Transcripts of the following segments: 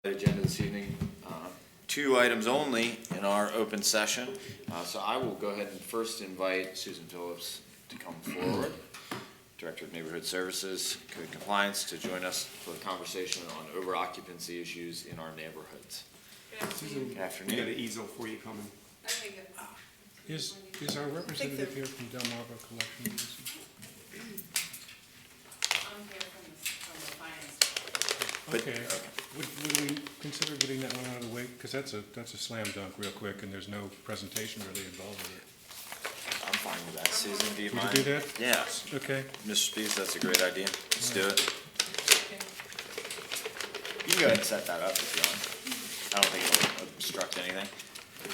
Agenda this evening, two items only in our open session. So I will go ahead and first invite Susan Phillips to come forward, Director of Neighborhood Services, Code Compliance, to join us for a conversation on over-occupancy issues in our neighborhoods. Susan, Good afternoon. we got an easel for you coming. Okay, good. Is our representative here from Delmarva Collection? I'm here from the finance. But- Okay. Would we consider getting that one out of the way? Because that's a slam dunk real quick, and there's no presentation really involved with it. I'm fine with that. Susan, do you Would you mind? do that? Yeah. Okay. Mr. Spees, that's a great idea. Let's do it. You can go ahead and set that up if you want. I don't think it'll obstruct anything.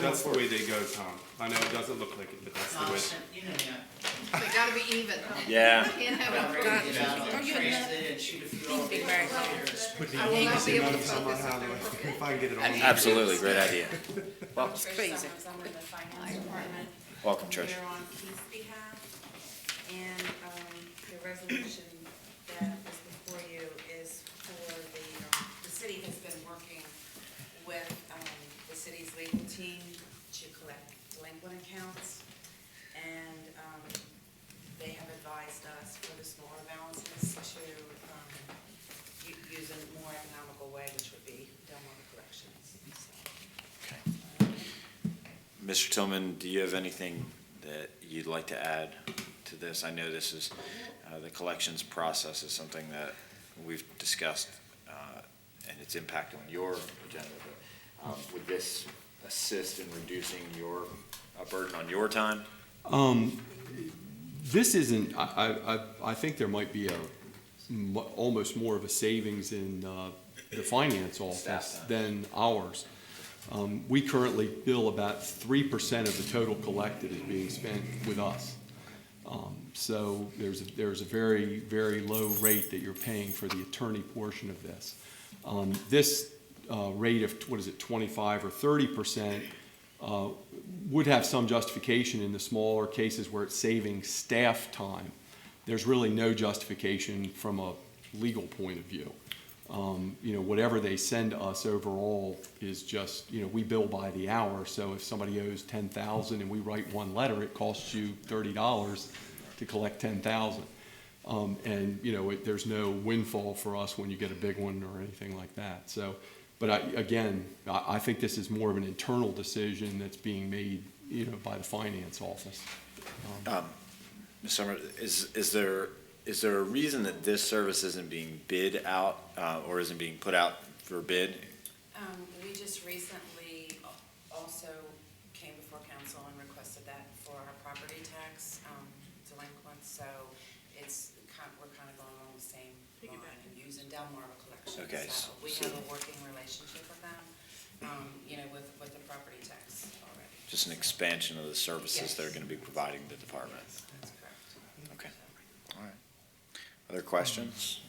That's the way they go, Tom. I know it doesn't look like it, but that's the way. They gotta be even. Yeah. Can't have it. I will not be able to focus if I can get it on. Absolutely, great idea. Well, It's crazy. I'm in the finance department. welcome, Trish. We're on PAC's behalf, and the resolution that is before you is for the city has been working with the city's legal team to collect delinquent accounts, and they have advised us for the smaller balances to use a more economical way, which would be Delmarva Collections. Mr. Tillman, do you have anything that you'd like to add to this? I know this is, the collections process is something that we've discussed, and its impact on your agenda, but would this assist in reducing your burden on your time? This isn't, I think there might be almost more of a savings in the finance office than ours. We currently bill about 3% of the total collected is being spent with us. So there's a very, very low rate that you're paying for the attorney portion of this. This rate of, 25 or 30%, would have some justification in the smaller cases where it's saving staff time. There's really no justification from a legal point of view. Whatever they send us overall is just, we bill by the hour. So if somebody owes $10,000 and we write one letter, it costs you $30 to collect $10,000. There's no windfall for us when you get a big one or anything like that. So, but I think this is more of an internal decision that's being made, by the finance office. Ms. Summer, is there a reason that this service isn't being bid out, or isn't being put out for bid? We just recently also came before council and requested that for our property tax delinquents, so we're kind of going on the same line and using Delmarva Collections. Okay, So we so- have a working relationship with them, with the property tax already. Just an expansion of the services Yes. they're going to be providing the department? That's correct. Okay, all right. Other questions?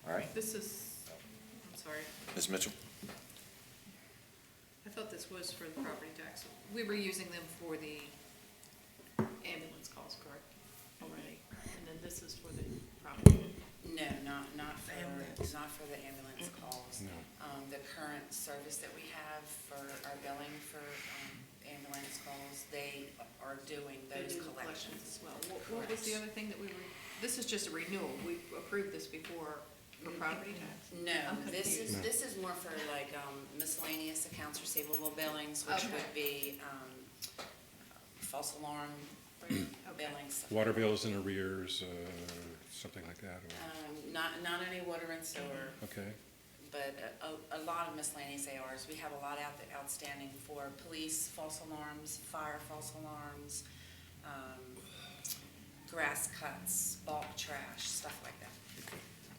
All right, This is, I'm sorry, Ms. Mitchell? I thought this was for the property tax. We were using them for the ambulance calls, correct, already? And then this is for the property. No, not for the ambulance calls. No. The current service that we have for our billing for ambulance calls, they are doing They those do the collections. as well. What was the other thing that we were, this is just a renewal. We approved this before for property tax. No, I'm confused. this is more for like miscellaneous accounts receivable billings, which Okay. would be false alarm billings. Water bills in arrears, something like that, Not any water and sewer. okay? But a lot of miscellaneous ARs. We have a lot outstanding for police false alarms, fire false alarms, grass cuts, bulk trash, stuff like that.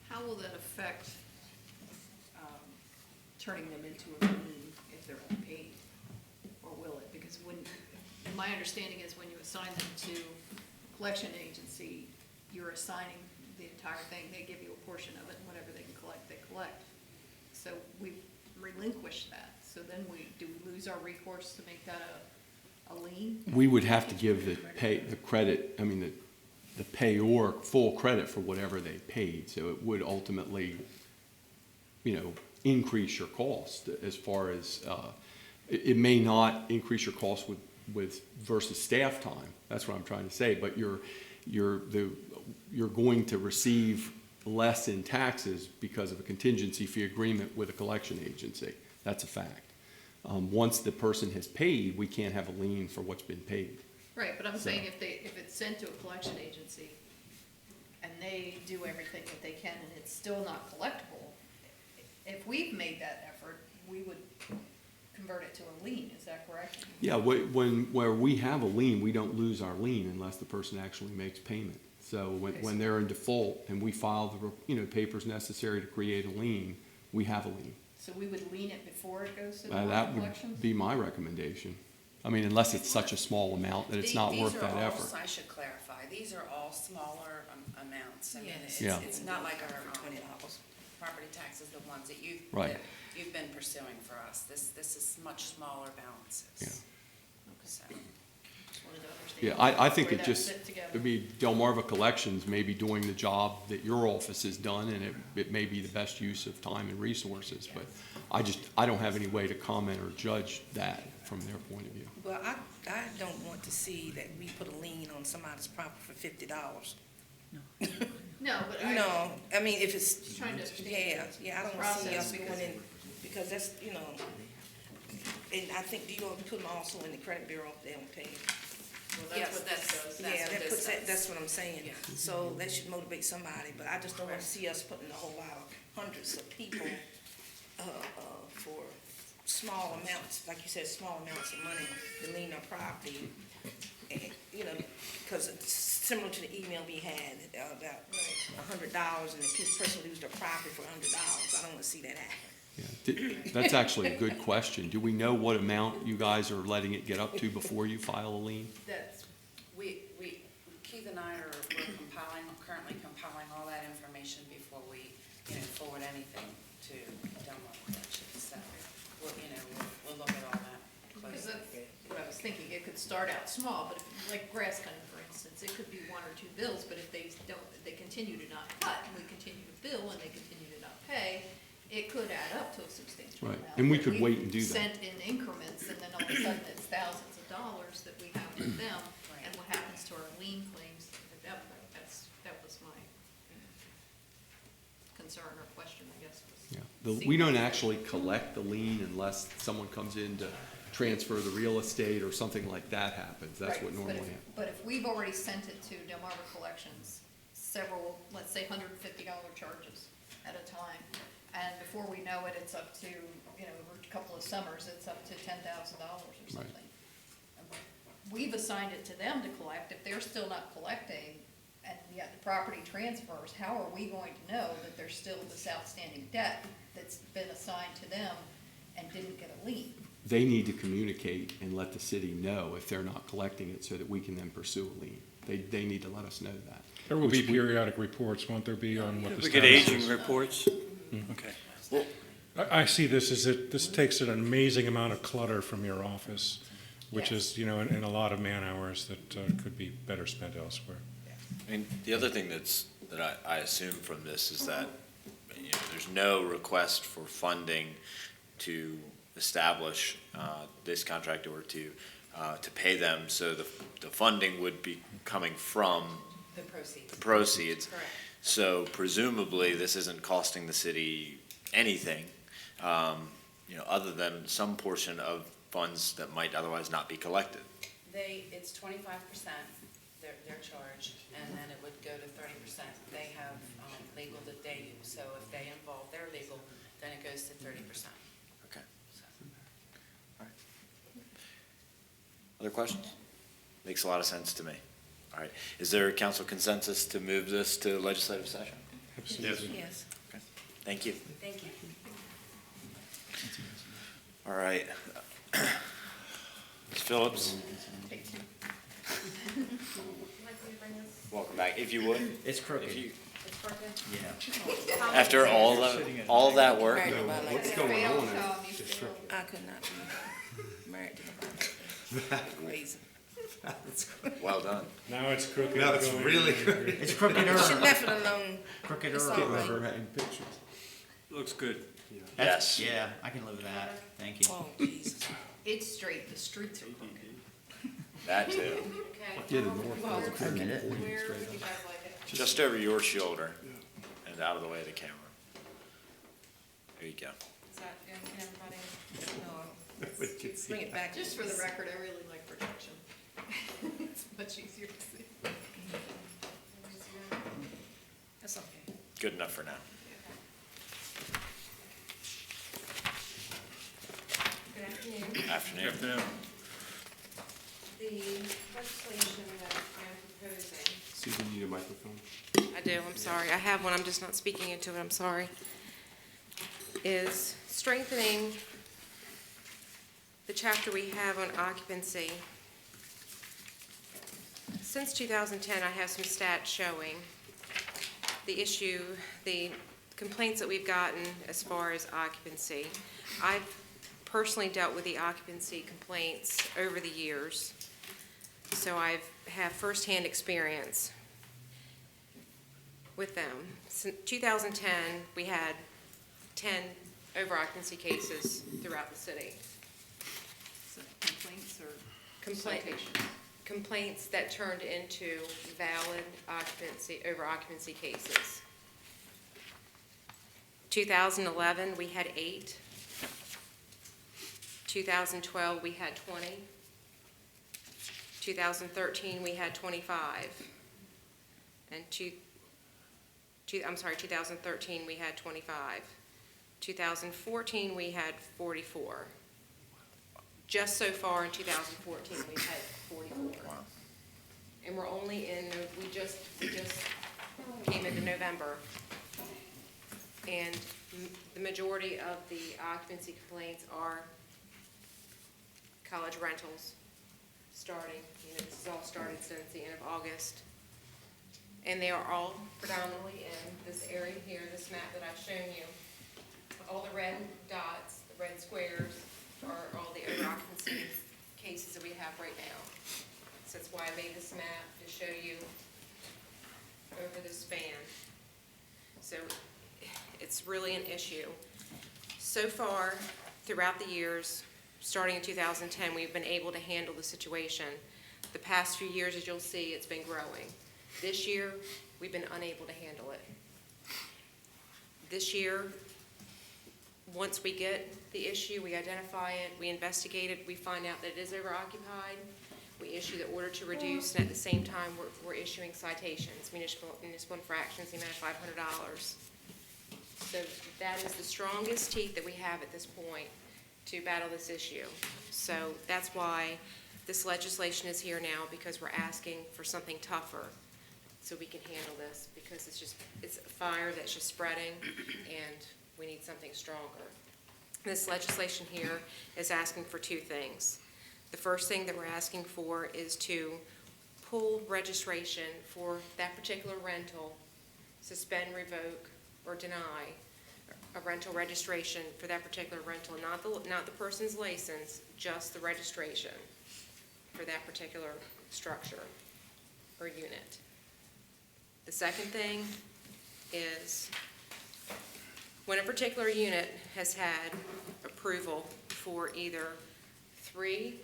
How will that affect turning them into a lien if they're unpaid? Or will it? Because my understanding is when you assign them to collection agency, you're assigning the entire thing. They give you a portion of it, and whatever they can collect, they collect. So we relinquish that. So then do we lose our recourse to make that a lien? We would have to give the credit, the the payor full credit for whatever they paid. So it would ultimately, increase your cost as far as, it may not increase your cost with versus staff time. That's what I'm trying to say, but you're going to receive less in taxes because of a contingency fee agreement with a collection agency. That's a fact. Once the person has paid, we can't have a lien for what's been paid. Right, but I'm saying if it's sent to a collection agency and they do everything that they can and it's still not collectible, if we've made that effort, we would convert it to a lien, is that correct? Yeah, where we have a lien, we don't lose our lien unless the person actually makes payment. So when they're in default and we file the, papers necessary to create a lien, we have a lien. So we would lien it before it goes to the Board of That Collections? would be my recommendation. I mean, unless it's such a small amount that it's not worth that effort. I should clarify, these are all smaller amounts. I mean, Yeah. it's not like our property taxes, the ones that Right. that you've been pursuing for us. This is much smaller balances. Yeah. So, Just wanted to understand Yeah, I think where it that just, fit together. it'd be Delmarva Collections may be doing the job that your office has done, and it may be the best use of time and resources, but I don't have any way to comment or judge that from their point of view. Well, I don't want to see that we put a lien on somebody's property for $50. No, but I. No, I mean, if it's, Just trying to understand yeah, I don't want to see us process, going in, because that's, and I think, do you want to put them also in the credit bureau if they don't pay? Well, that's Yes, what this does. Yeah, what that this puts that, does. that's what I'm saying. Yeah. So that should motivate somebody, but I just don't want to see us putting a whole lot of hundreds of people, for small amounts, like you said, small amounts of money to lien their property. And, because it's similar to the email we had about $100 and the person lose their property for $100. I don't want to see that happen. Yeah, that's actually a good question. Do we know what amount you guys are letting it get up to before you file a lien? That's, Keith and I are currently compiling all that information before we, forward anything to Delmarva Collections. So, we'll look at all that because closely. that's what I was thinking, it could start out small, but if, like grass cutting, for instance, it could be 1 or 2 bills, but if they continue to not cut, and we continue to bill, and they continue to not pay, it could add up to a substantial Right, amount. and we But could wait and do that. Sent in increments, and then all of a sudden it's thousands of dollars that we have with them, and what happens to our lien claims at that point, that was my concern or question, I guess. Was We don't actually collect the lien unless someone comes in to transfer the real estate or something like that happens. That's Right, what but normally if- happens. But if we've already sent it to Delmarva Collections, several, let's say $150 charges at a time, and before we know it, it's up to, over a couple of summers, it's up to $10,000 or something. We've assigned it to them to collect. If they're still not collecting, and yet the property transfers, how are we going to know that there's still this outstanding debt that's been assigned to them and didn't get a lien? They need to communicate and let the city know if they're not collecting it so that we can then pursue a lien. They need to let us know that. There will be Which we- periodic reports, won't there be, on what the We get status aging is? reports? Okay. Well, I see this as this takes an amazing amount of clutter from your office, which Yes. is, in a lot of man hours that could be better spent elsewhere. I mean, the other thing that I assume from this is that, there's no request for funding to establish this contract or to pay them, so the funding would be coming from The proceeds. the proceeds. Correct. So presumably, this isn't costing the city anything, other than some portion of funds that might otherwise not be collected. It's 25%, their charge, and then it would go to 30%. They have legal that they use, so if they involve their legal, then it goes to 30%. Okay. All right. Other questions? Makes a lot of sense to me. All right. Is there council consensus to move this to legislative session? Absolutely. Yes. Okay. Thank you. Thank you. All right. Ms. Phillips, Take 2. welcome back. If you would. it's crooked. It's working? Yeah. After all that work. Married to nobody like What's that. going on? You failed. I could not be married to nobody like that. Crazy. Well done. Now it's crooked. Now it's going really in. good. It's You should crookeder, left it alone. crookeder. It's all Can't right. remember any pictures. Looks good. That's- Yes. Yeah, I can live with that, thank you. Oh, Jesus. It's straight, the streets are crooked. That too. Okay. Yeah, the north Well, is crooked. Admit it. where would you guys like it? Just over your shoulder and out of the way of the camera. There you go. Is that good, can everybody? No, We can see bring it back. Just for the record, I really like projection. It's much easier to see. That's okay. Good enough for now. Good afternoon. Afternoon. The legislation that I'm proposing. Susan, you need a microphone? I do, I'm sorry. I have one, I'm just not speaking into it, I'm sorry. Is strengthening the chapter we have on occupancy. Since 2010, I have some stats showing the complaints that we've gotten as far as occupancy. I've personally dealt with the occupancy complaints over the years, so I have firsthand experience with them. Since 2010, we had 10 over-occupancy cases throughout the city. So complaints or Complaint- citations? Complaints that turned into valid over-occupancy cases. 2011, we had 8. 2012, we had 20. 2013, we had 25. And 2013, we had 25. 2014, we had 44. Just so far in 2014, we've had 44. Wow. And we're only we just came into November. And the majority of the occupancy complaints are college rentals starting. This has all started since the end of August. And they are all predominantly in this area here, this map that I've shown you. All the red dots, the red squares are all the over-occupancy cases that we have right now. So that's why I made this map to show you over the span. So it's really an issue. So far, throughout the years, starting in 2010, we've been able to handle the situation. The past few years, as you'll see, it's been growing. This year, we've been unable to handle it. This year, once we get the issue, we identify it, we investigate it, we find out that it is overoccupied, we issue the order to reduce, and at the same time, we're issuing citations, municipal infractions, the amount of $500. So that is the strongest teeth that we have at this point to battle this issue. So that's why this legislation is here now, because we're asking for something tougher so we can handle this, because it's a fire that's just spreading, and we need something stronger. This legislation here is asking for 2 things. The first thing that we're asking for is to pull registration for that particular rental, suspend, revoke, or deny a rental registration for that particular rental, not the person's license, just the registration for that particular structure or unit. The second thing is when a particular unit has had approval for either 3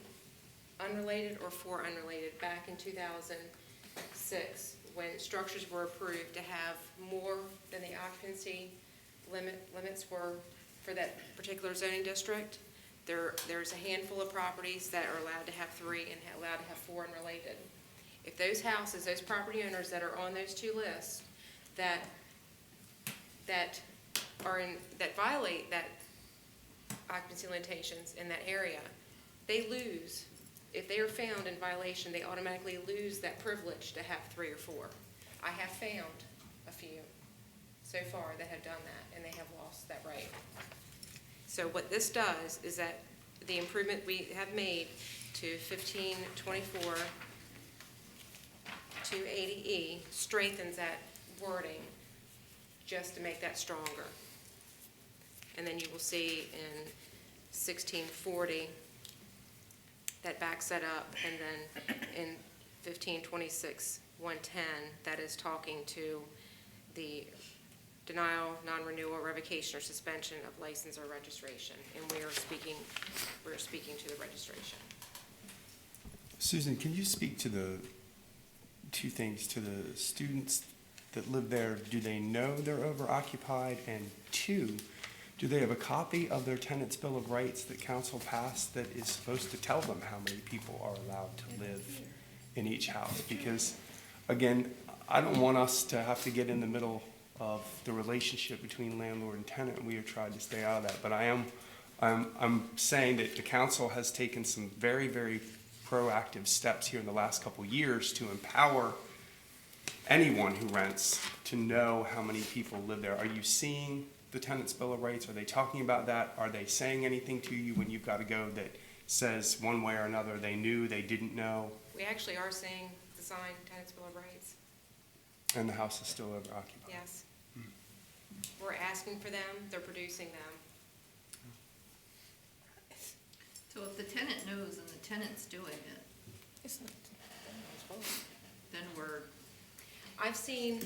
unrelated or 4 unrelated, back in 2006, when structures were approved to have more than the occupancy limits were for that particular zoning district, there's a handful of properties that are allowed to have 3 and allowed to have 4 unrelated. If those houses, those property owners that are on those 2 lists that violate that occupancy limitations in that area, they lose. If they are found in violation, they automatically lose that privilege to have 3 or 4. I have found a few so far that have done that, and they have lost that right. So what this does is that the improvement we have made to 1524 280E strengthens that wording just to make that stronger. And then you will see in 1640 that backs that up, and then in 1526, 110, that is talking to the denial, non-renewal, revocation, or suspension of license or registration, and we're speaking to the registration. Susan, can you speak to the two things, to the students that live there? Do they know they're overoccupied? And two, do they have a copy of their tenant's bill of rights that council passed that is supposed to tell them how many people are allowed to live in each house? Because, again, I don't want us to have to get in the middle of the relationship between landlord and tenant. We have tried to stay out of that, but I'm saying that the council has taken some very, very proactive steps here in the last couple of years to empower anyone who rents to know how many people live there. Are you seeing the tenant's bill of rights? Are they talking about that? Are they saying anything to you when you've got to go that says one way or another they knew, they didn't know, We actually are seeing the signed tenants' bill of rights, and the house is still overoccupied? yes. We're asking for them, they're producing them. So if the tenant knows and the tenant's doing it, It's not- then we're, I've seen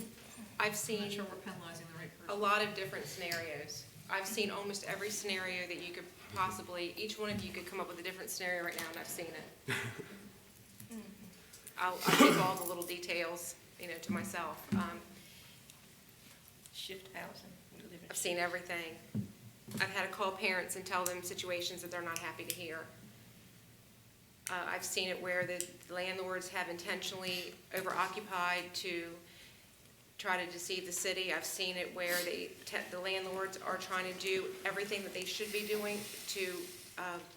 I'm not sure we're penalizing the right a person. lot of different scenarios. I've seen almost every scenario that you could possibly, each one of you could come up with a different scenario right now, and I've seen it. I'll keep all the little details, to myself. Shift housing. We live in I've seen everything. I've had to call parents and tell them situations that they're not happy to hear. I've seen it where the landlords have intentionally overoccupied to try to deceive the city. I've seen it where the landlords are trying to do everything that they should be doing to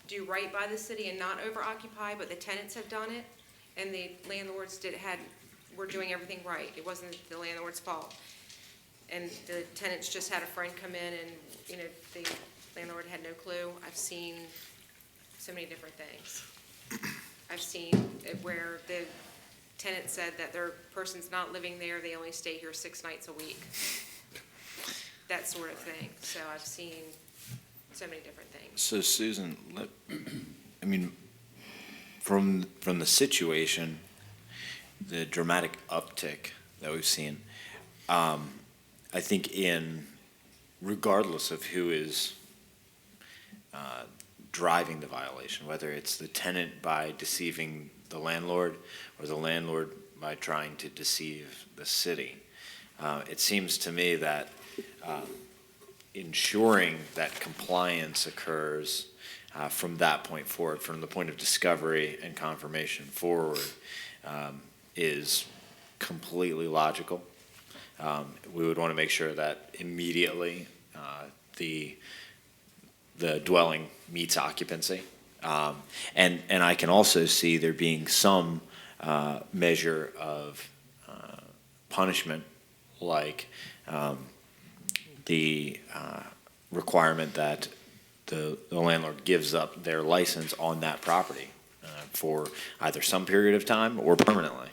do right by the city and not overoccupy, but the tenants have done it, and the landlords were doing everything right. It wasn't the landlord's fault. And the tenants just had a friend come in and, the landlord had no clue. I've seen so many different things. I've seen it where the tenant said that their person's not living there, they only stay here 6 nights a week. That sort of thing. So I've seen so many different things. So Susan, from the situation, the dramatic uptick that we've seen, I think regardless of who is driving the violation, whether it's the tenant by deceiving the landlord or the landlord by trying to deceive the city, it seems to me that ensuring that compliance occurs from that point forward, from the point of discovery and confirmation forward, is completely logical. We would want to make sure that immediately the dwelling meets occupancy. And I can also see there being some measure of punishment, like the requirement that the landlord gives up their license on that property for either some period of time or permanently.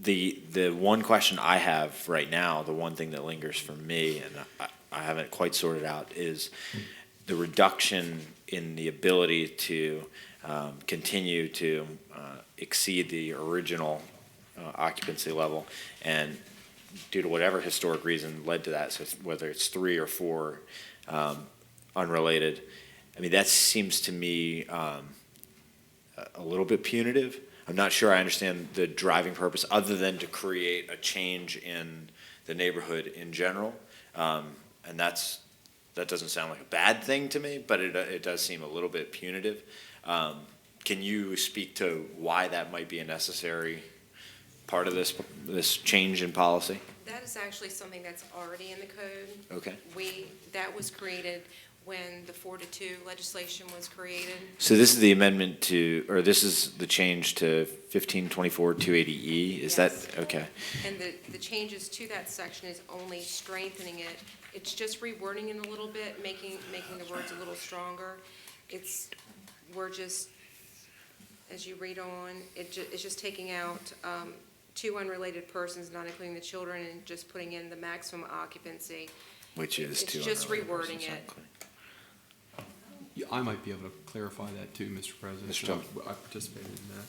The one question I have right now, the one thing that lingers for me, and I haven't quite sorted out, is the reduction in the ability to continue to exceed the original occupancy level, and due to whatever historic reason led to that, so whether it's 3 or 4 unrelated, that seems to me a little bit punitive. I'm not sure I understand the driving purpose other than to create a change in the neighborhood in general. And that doesn't sound like a bad thing to me, but it does seem a little bit punitive. Can you speak to why that might be a necessary part of this change in policy? That is actually something that's already in the code. Okay. That was created when the 4-2 legislation was created. So this is the amendment this is the change to 1524-280E, is that, Yes. okay. And the changes to that section is only strengthening it. It's just rewording it a little bit, making the words a little stronger. We're just, as you read on, it's just taking out 2 unrelated persons, not including the children, and just putting in the maximum occupancy. Which is It's 2 just unrelated rewording persons, it. I might be able to clarify that too, Mr. President. Mr. Tillman. I participated in that.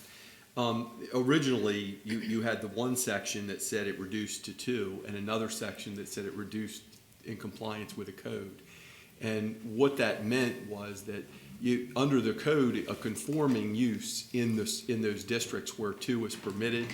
Originally, you had the one section that said it reduced to 2, and another section that said it reduced in compliance with the code. And what that meant was that under the code, a conforming use in those districts where 2 was permitted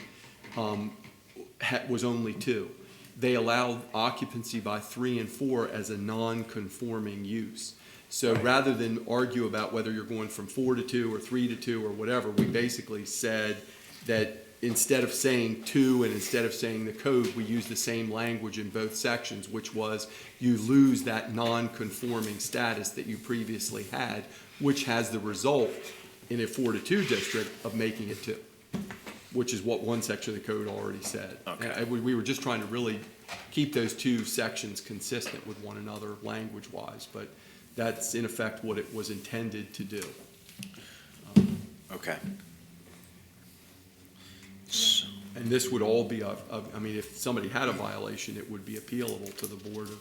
was only 2. They allowed occupancy by 3 and 4 as a non-conforming use. So rather than argue about whether you're going from 4 to 2 or 3 to 2 or whatever, we basically said that instead of saying 2 and instead of saying the code, we use the same language in both sections, which was you lose that non-conforming status that you previously had, which has the result in a 4 to 2 district of making it 2, which is what one section of the code already said. Okay. And we were just trying to really keep those 2 sections consistent with one another language-wise, but that's in effect what it was intended to do. Okay. And this would all be, I mean, if somebody had a violation, it would be appealable to the Board of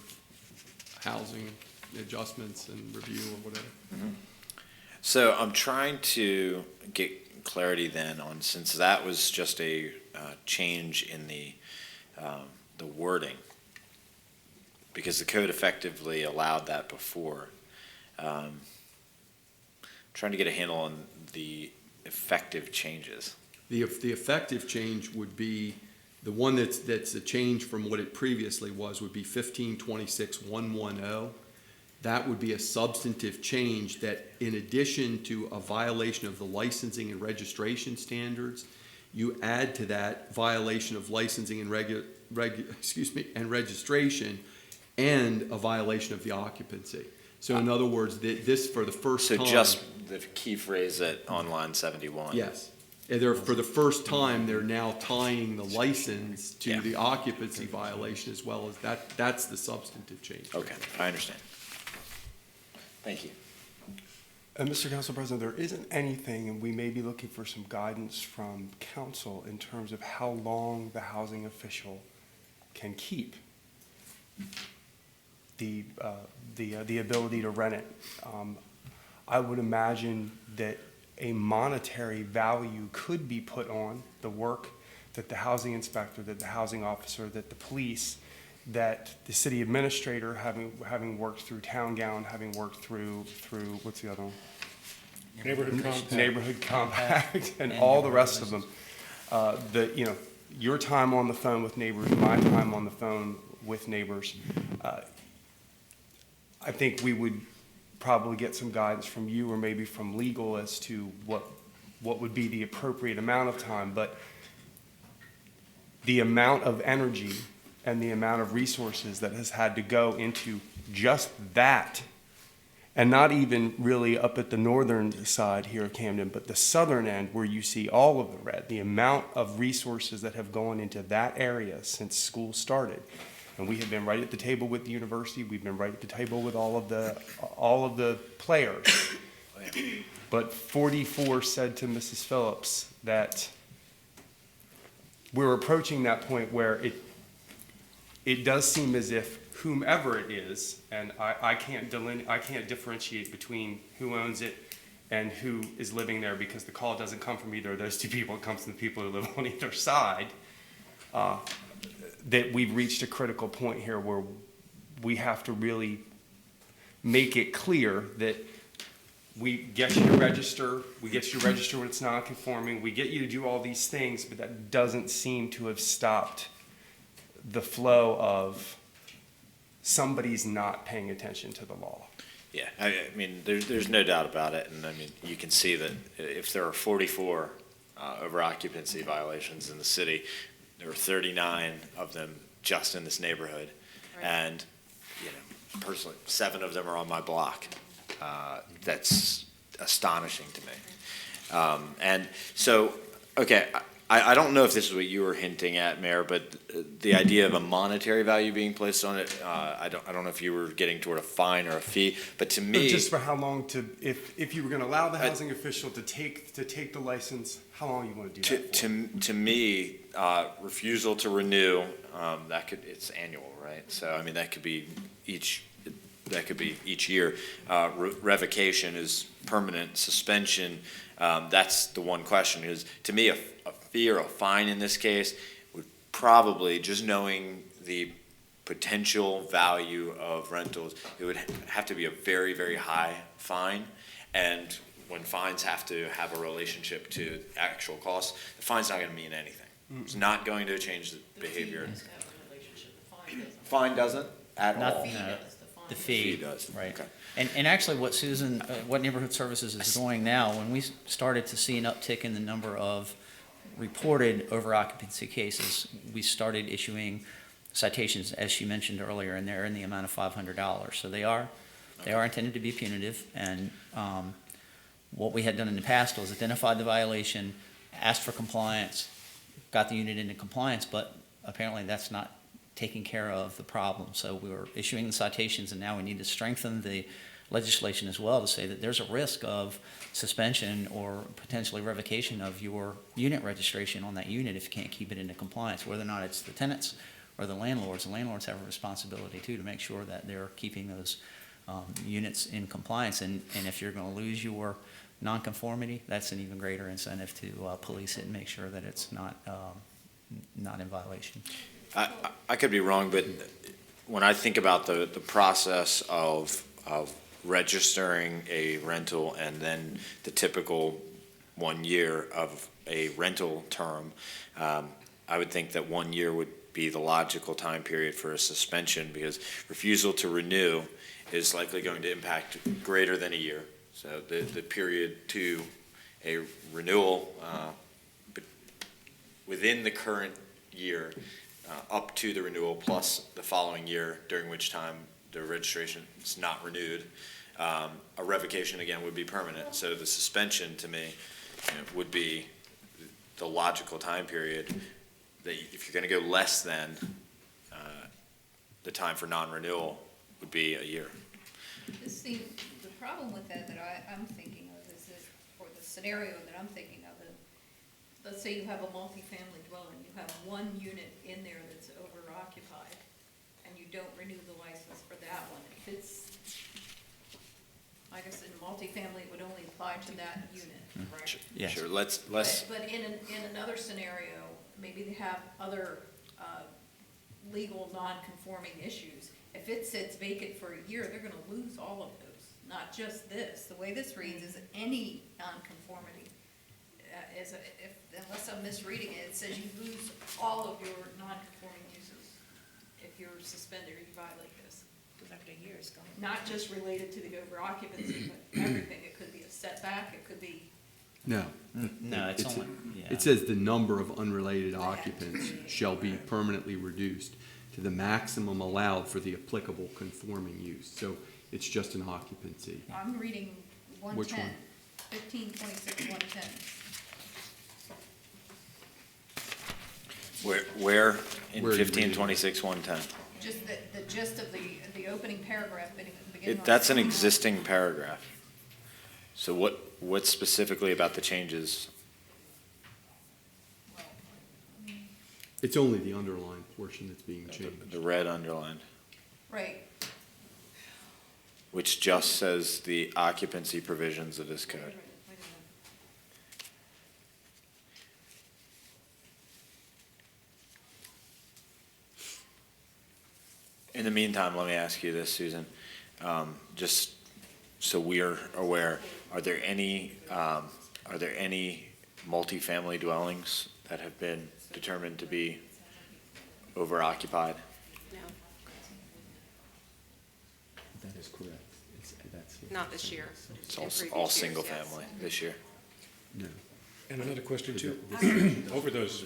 Housing Adjustments and Review or whatever. So I'm trying to get clarity then on, since that was just a change in the wording, because the code effectively allowed that before. Trying to get a handle on the effective changes. The effective change would be, the one that's a change from what it previously was would be 1526.110. That would be a substantive change that, in addition to a violation of the licensing and registration standards, you add to that violation of licensing and and registration and a violation of the occupancy. So in other words, this for the first time. So just the key phrase on line 71. Yes. And for the first time, they're now tying the license to the occupancy violation as well as that. That's the substantive change. Okay, I understand. Thank you. Mr. Council President, there isn't anything, and we may be looking for some guidance from council in terms of how long the housing official can keep the ability to rent it. I would imagine that a monetary value could be put on the work that the housing inspector, that the housing officer, that the police, that the city administrator, having worked through Town Gown, having worked through what's the other one? Neighborhood Compact, and all the rest of them. Your time on the phone with neighbors, my time on the phone with neighbors. I think we would probably get some guidance from you or maybe from legal as to what would be the appropriate amount of time, but the amount of energy and the amount of resources that has had to go into just that, and not even really up at the northern side here of Camden, but the southern end where you see all of the red, the amount of resources that have gone into that area since school started. And we have been right at the table with the university. We've been right at the table with all of the players. But 44 said to Mrs. Phillips that we're approaching that point where it does seem as if whomever it is, and I can't differentiate between who owns it and who is living there, because the call doesn't come from either of those two people. It comes from the people who live on either side. That we've reached a critical point here where we have to really make it clear that we get you to register, when it's non-conforming, we get you to do all these things, but that doesn't seem to have stopped the flow of somebody's not paying attention to the law. Yeah, I mean, there's no doubt about it, and I mean, you can see that if there are 44 over occupancy violations in the city, there were 39 of them just in this neighborhood, Right. and personally, 7 of them are on my block. That's astonishing to me. And so, okay, I don't know if this is what you were hinting at, Mayor, but the idea of a monetary value being placed on it, I don't know if you were getting toward a fine or a fee, but to me, Just for how long if you were going to allow the housing official to take the license, how long you want to do that for? to me, refusal to renew, it's annual, right? So I mean, that could be each that could be each year. Revocation is permanent. Suspension, that's the one question. Is to me, a fee or a fine in this case would probably, just knowing the potential value of rentals, it would have to be a very, very high fine. And when fines have to have a relationship to actual costs, the fine's not going to mean anything. It's not going to change the behavior. Fine doesn't at Not, all. no, the Fee fee, does. right. Okay. And actually what Susan, what Neighborhood Services is doing now, when we started to see an uptick in the number of reported over-occupancy cases, we started issuing citations, as she mentioned earlier, and they're in the amount of $500. So they are intended to be punitive, and what we had done in the past was identified the violation, asked for compliance, got the unit into compliance, but apparently that's not taking care of the problem. So we were issuing the citations, and now we need to strengthen the legislation as well to say that there's a risk of suspension or potentially revocation of your unit registration on that unit if you can't keep it into compliance, whether or not it's the tenants or the landlords. The landlords have a responsibility too to make sure that they're keeping those units in compliance. And if you're going to lose your nonconformity, that's an even greater incentive to police it and make sure that it's not in violation. I could be wrong, but when I think about the process of registering a rental and then the typical 1 year of a rental term, I would think that 1 year would be the logical time period for a suspension, because refusal to renew is likely going to impact greater than a year. So the period to a renewal within the current year up to the renewal plus the following year, during which time the registration is not renewed. A revocation, again, would be permanent. So the suspension, to me, would be the logical time period. That if you're going to go less than the time for non-renewal, would be a year. See, the problem with that I'm thinking of is that, or the scenario that I'm thinking of, is, let's say you have a multifamily dwelling, you have one unit in there that's over-occupied, and you don't renew the license for that one. If it's, I guess in multifamily, it would only apply to that unit, right? Yes. Sure, let's. But in another scenario, maybe they have other legal non-conforming issues. If it sits vacant for a year, they're gonna lose all of those, not just this. The way this reads is any non-conformity. Unless I'm misreading it, it says you lose all of your non-conforming uses if you're suspended or you violate this. After a year, it's gone. Not just related to the over-occupancy, but everything. It could be a setback, it could be. No. No, it's only, yeah. It says the number of unrelated occupants shall be permanently reduced to the maximum allowed for the applicable conforming use. So it's just an occupancy. I'm reading Which 110, one? 1526, 110. Where in Where are you 1526, 110? Just the gist of the opening paragraph, beginning on. That's an existing paragraph. So what specifically about the changes? It's only the underlying portion that's being changed. The red underlined, Right, which just says the occupancy provisions of this code. wait a minute. In the meantime, let me ask you this, Susan. Just so we're aware, are there any multifamily dwellings that have been determined to be overoccupied? No, That is correct. not this year. It's In previous all years, single yes. family this year? No. And another question too, over those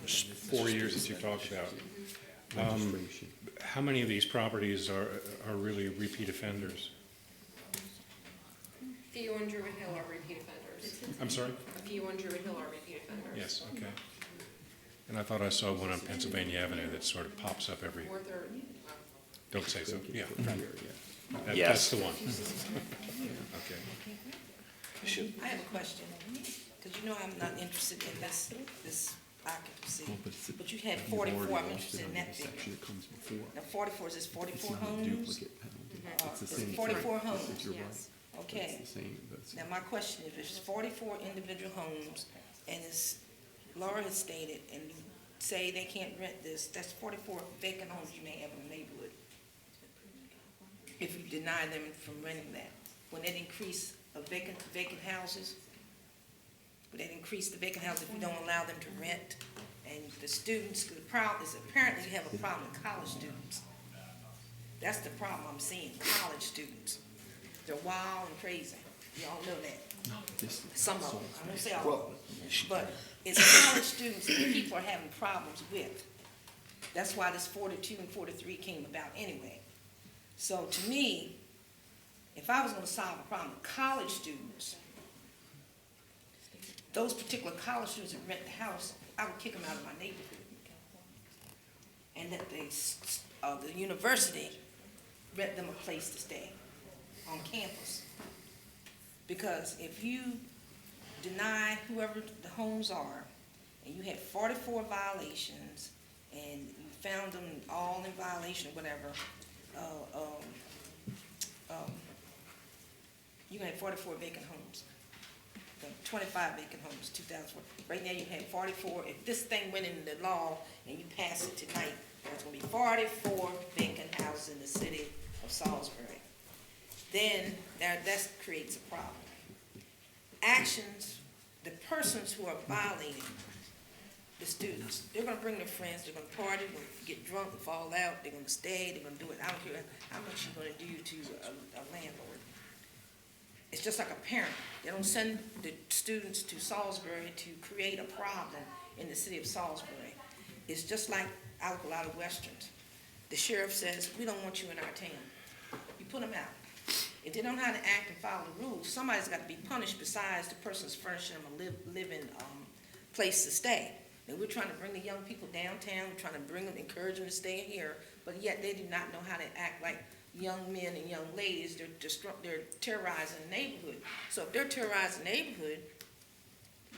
4 years that you talked about, Registration. how many of these properties are really repeat offenders? A few on Druid Hill are repeat offenders. I'm sorry? A few on Druid Hill are repeat offenders. Yes, okay. And I thought I saw one on Pennsylvania Avenue that sort of pops up every, Fourth or, don't say so, yeah. Yes. That's the one. Okay. I have a question, because you know I'm not interested in this occupancy. But you had You've already 44, I'm lost interested it in under that the figure. section that comes before. Now 44, is this It's 44 not a homes? duplicate penalty. It's the It's same. 44 If homes. you're right. Yes. Okay. It's the same. That's- Now, my question is, if it's 44 individual homes, and as Laura has stated, and you say they can't rent this, that's 44 vacant homes you may have in the neighborhood. If you deny them from renting that, would that increase of vacant houses? Would that increase the vacant houses if you don't allow them to rent? And the students, the problem is apparently you have a problem with college students. That's the problem I'm seeing, college students. They're wild and crazy. You all know that. this- Some of them, I won't say all of them. But it's college students that people are having problems with. That's why this 42 and 43 came about anyway. So to me, if I was gonna solve a problem with college students, those particular college students that rent the house, I would kick them out of my neighborhood. And that the university rent them a place to stay on campus. Because if you deny whoever the homes are, and you had 44 violations, and you found them all in violation or whatever, you had 44 vacant homes. 25 vacant homes, 2004. Right now you have 44. If this thing went into law and you pass it tonight, there's gonna be 44 vacant houses in the city of Salisbury. Then that creates a problem. Actions, the persons who are violating the students, they're gonna bring their friends, they're gonna party, they're gonna get drunk and fall out, they're gonna stay, they're gonna do it. I don't care how much you're gonna do to a landlord. It's just like a parent. They don't send the students to Salisbury to create a problem in the city of Salisbury. It's just like out of Westerns. The sheriff says, we don't want you in our town. You put them out. If they don't know how to act and follow the rules, somebody's got to be punished besides the person's furnishing them a living place to stay. And we're trying to bring the young people downtown, we're trying to bring them, encourage them to stay here, but yet they do not know how to act like young men and young ladies. They're terrorizing the neighborhood. So if they're terrorizing the neighborhood,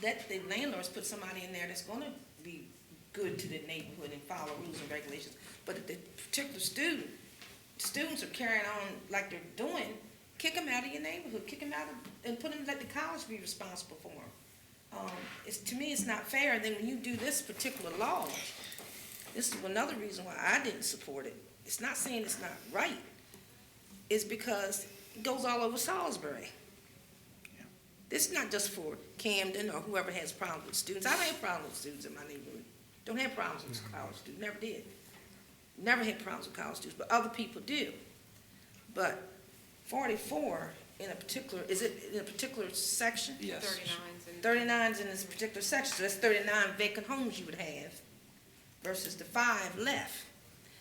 let the landlords put somebody in there that's gonna be good to the neighborhood and follow rules and regulations. But if the particular students are carrying on like they're doing, kick them out of your neighborhood, kick them out and let the college be responsible for them. To me, it's not fair. And then when you do this particular law, this is another reason why I didn't support it. It's not saying it's not right. It's because it goes all over Salisbury. This is not just for Camden or whoever has problems with students. I don't have problems with students in my neighborhood. Don't have problems with college students, never did. Never had problems with college students, but other people do. But 44 in a particular, is it in a particular section? Yes. 39's in this particular section, so that's 39 vacant homes you would have versus the 5 left.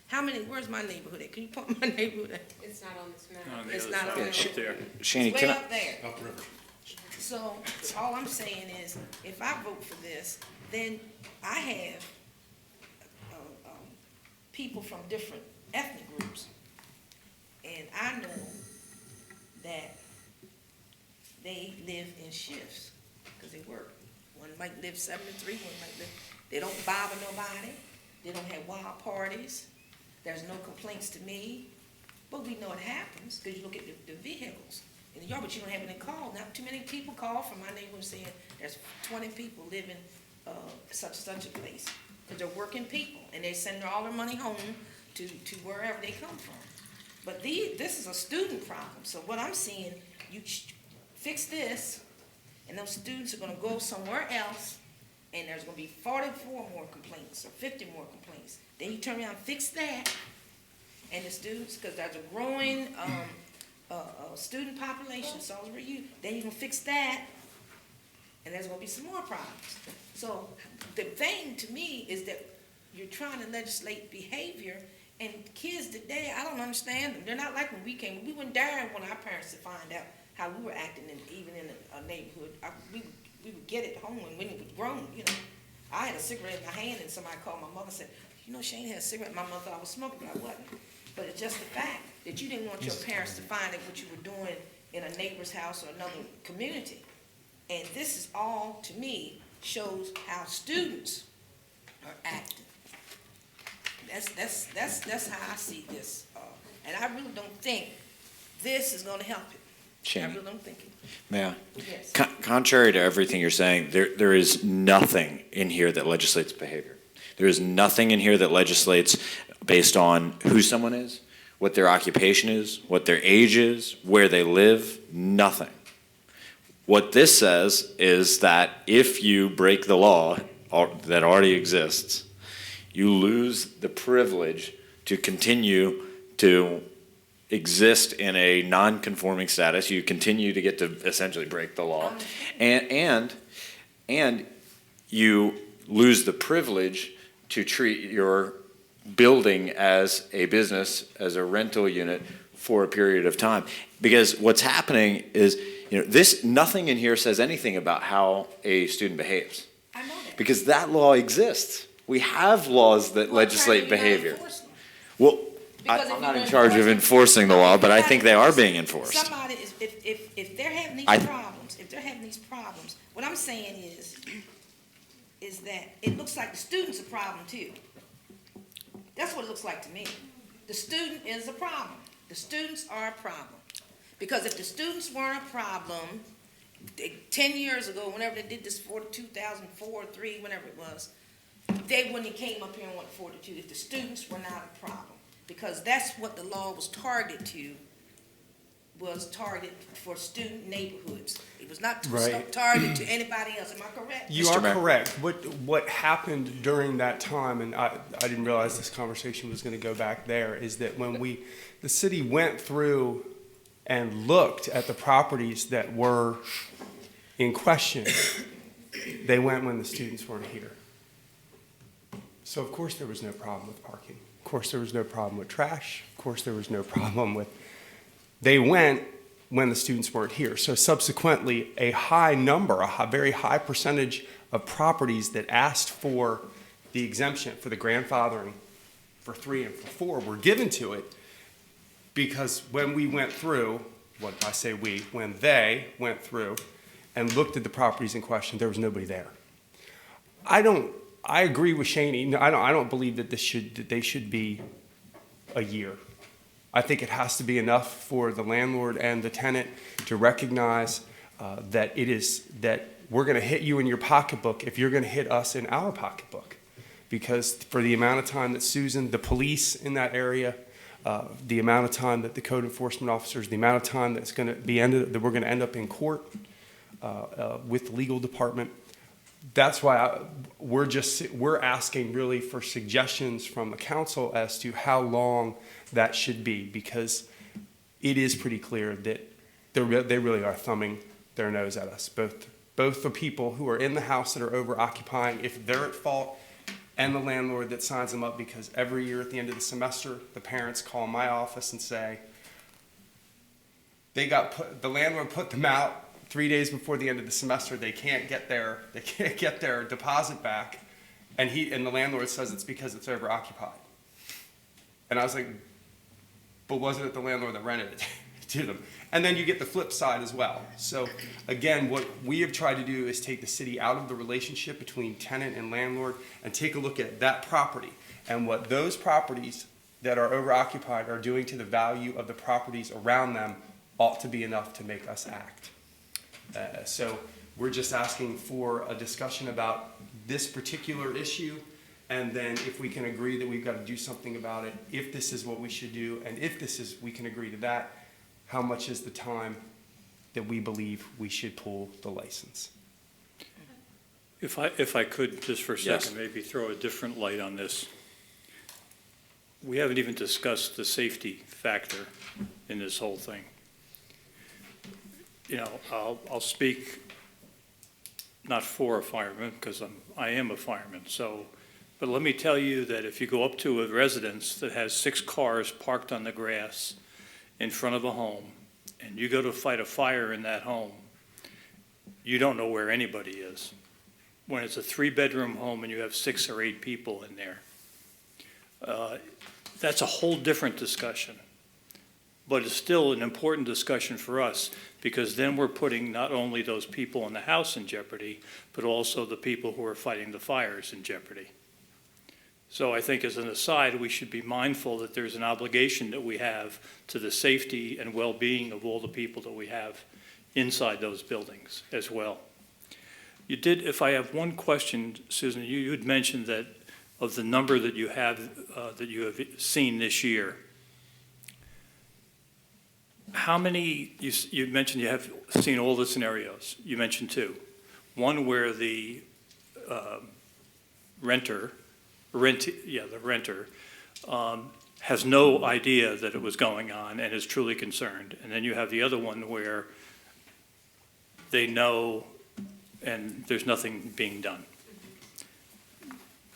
How many, where's my neighborhood at? Can you point my neighborhood at? It's not on this map. It's not on Yeah, there. Shani, It's can way I, up there. Upriver. So, all I'm saying is, if I vote for this, then I have people from different ethnic groups. And I know that they live in shifts, because they work. One might live 7 to 3, one might live, they don't bother nobody, they don't have wild parties, there's no complaints to me, but we know it happens, because you look at the vehicles in the yard, but you don't have any call. Not too many people call from my neighborhood saying there's 20 people living such and such a place, because they're working people, and they send all their money home to wherever they come from. But this is a student problem, so what I'm seeing, you fix this, and those students are gonna go somewhere else, and there's gonna be 44 more complaints, or 50 more complaints. Then you turn around and fix that, and the students, because there's a growing student population, so then you're gonna fix that, and there's gonna be some more problems. So the thing to me is that you're trying to legislate behavior, and kids today, I don't understand them. They're not like when we came. We wouldn't dare want our parents to find out how we were acting, even in a neighborhood. We would get it home when we were grown, you know. I had a cigarette in my hand, and somebody called my mother and said, you know, Shane had a cigarette. My mother thought I was smoking, but I wasn't. But it's just the fact that you didn't want your parents to find out what you were doing in a neighbor's house or another community. And this is all, to me, shows how students are acting. That's how I see this. And I really don't think this is gonna help it. Shane. That's what I'm thinking. May I? Yes. Contrary to everything you're saying, there is nothing in here that legislates behavior. There is nothing in here that legislates based on who someone is, what their occupation is, what their age is, where they live, nothing. What this says is that if you break the law that already exists, you lose the privilege to continue to exist in a non-conforming status. You continue to get to essentially break the law, and you lose the privilege to treat your building as a business, as a rental unit for a period of time. Because what's happening is, nothing in here says anything about how a student behaves. I know that. Because that law exists. We have laws that legislate behavior. Well, Because if I'm not you in charge of enforcing the law, but I think they are being enforced. Somebody is, if they're having these problems, what I'm saying is that it looks like the student's a problem too. That's what it looks like to me. The student is a problem. The students are a problem. Because if the students weren't a problem, 10 years ago, whenever they did this 2004, 3, whenever it was, they wouldn't have came up here and went 42 if the students were not a problem. Because that's what the law was targeted to, was targeted for student neighborhoods. It was not Right. targeted to anybody else. Am I correct? You Mr. are Mayor. correct. What happened during that time, and I didn't realize this conversation was going to go back there, is that when the city went through and looked at the properties that were in question, they went when the students weren't here. So of course there was no problem with parking. Of course there was no problem with trash. Of course there was no problem with, they went when the students weren't here. So subsequently, a high number, very high percentage of properties that asked for the exemption, for the grandfathering for 3 and for 4 were given to it, because when we went through, what I say we, when they went through and looked at the properties in question, there was nobody there. I agree with Shaney. I don't believe that they should be a year. I think it has to be enough for the landlord and the tenant to recognize that we're going to hit you in your pocketbook if you're going to hit us in our pocketbook. Because for the amount of time that Susan, the police in that area, the amount of time that the code enforcement officers, the amount of time that's going to be that we're going to end up in court with the legal department. That's why we're asking really for suggestions from the council as to how long that should be, because it is pretty clear that they really are thumbing their nose at us. Both the people who are in the house that are over occupying, if they're at fault, and the landlord that signs them up, because every year at the end of the semester, the parents call my office and say, the landlord put them out 3 days before the end of the semester. They can't get their deposit back, and the landlord says it's because it's over occupied. And I was like, but wasn't it the landlord that rented it to them? And then you get the flip side as well. So again, what we have tried to do is take the city out of the relationship between tenant and landlord and take a look at that property and what those properties that are overoccupied are doing to the value of the properties around them ought to be enough to make us act. So we're just asking for a discussion about this particular issue, and then if we can agree that we've got to do something about it, if this is what we should do, and if we can agree to that, how much is the time that we believe we should pull the license? If I could, just for a Yes. second, maybe throw a different light on this. We haven't even discussed the safety factor in this whole thing. I'll speak not for a fireman, because I am a fireman, but let me tell you that if you go up to a residence that has 6 cars parked on the grass in front of a home, and you go to fight a fire in that home, you don't know where anybody is. When it's a 3-bedroom home and you have 6 or 8 people in there, that's a whole different discussion. But it's still an important discussion for us, because then we're putting not only those people in the house in jeopardy, but also the people who are fighting the fires in jeopardy. So I think as an aside, we should be mindful that there's an obligation that we have to the safety and well-being of all the people that we have inside those buildings as well. You did, if I have one question, Susan, you had mentioned that of the number that you have seen this year, how many, you mentioned you have seen all the scenarios. You mentioned two. One where the renter has no idea that it was going on and is truly concerned. And then you have the other one where they know and there's nothing being done.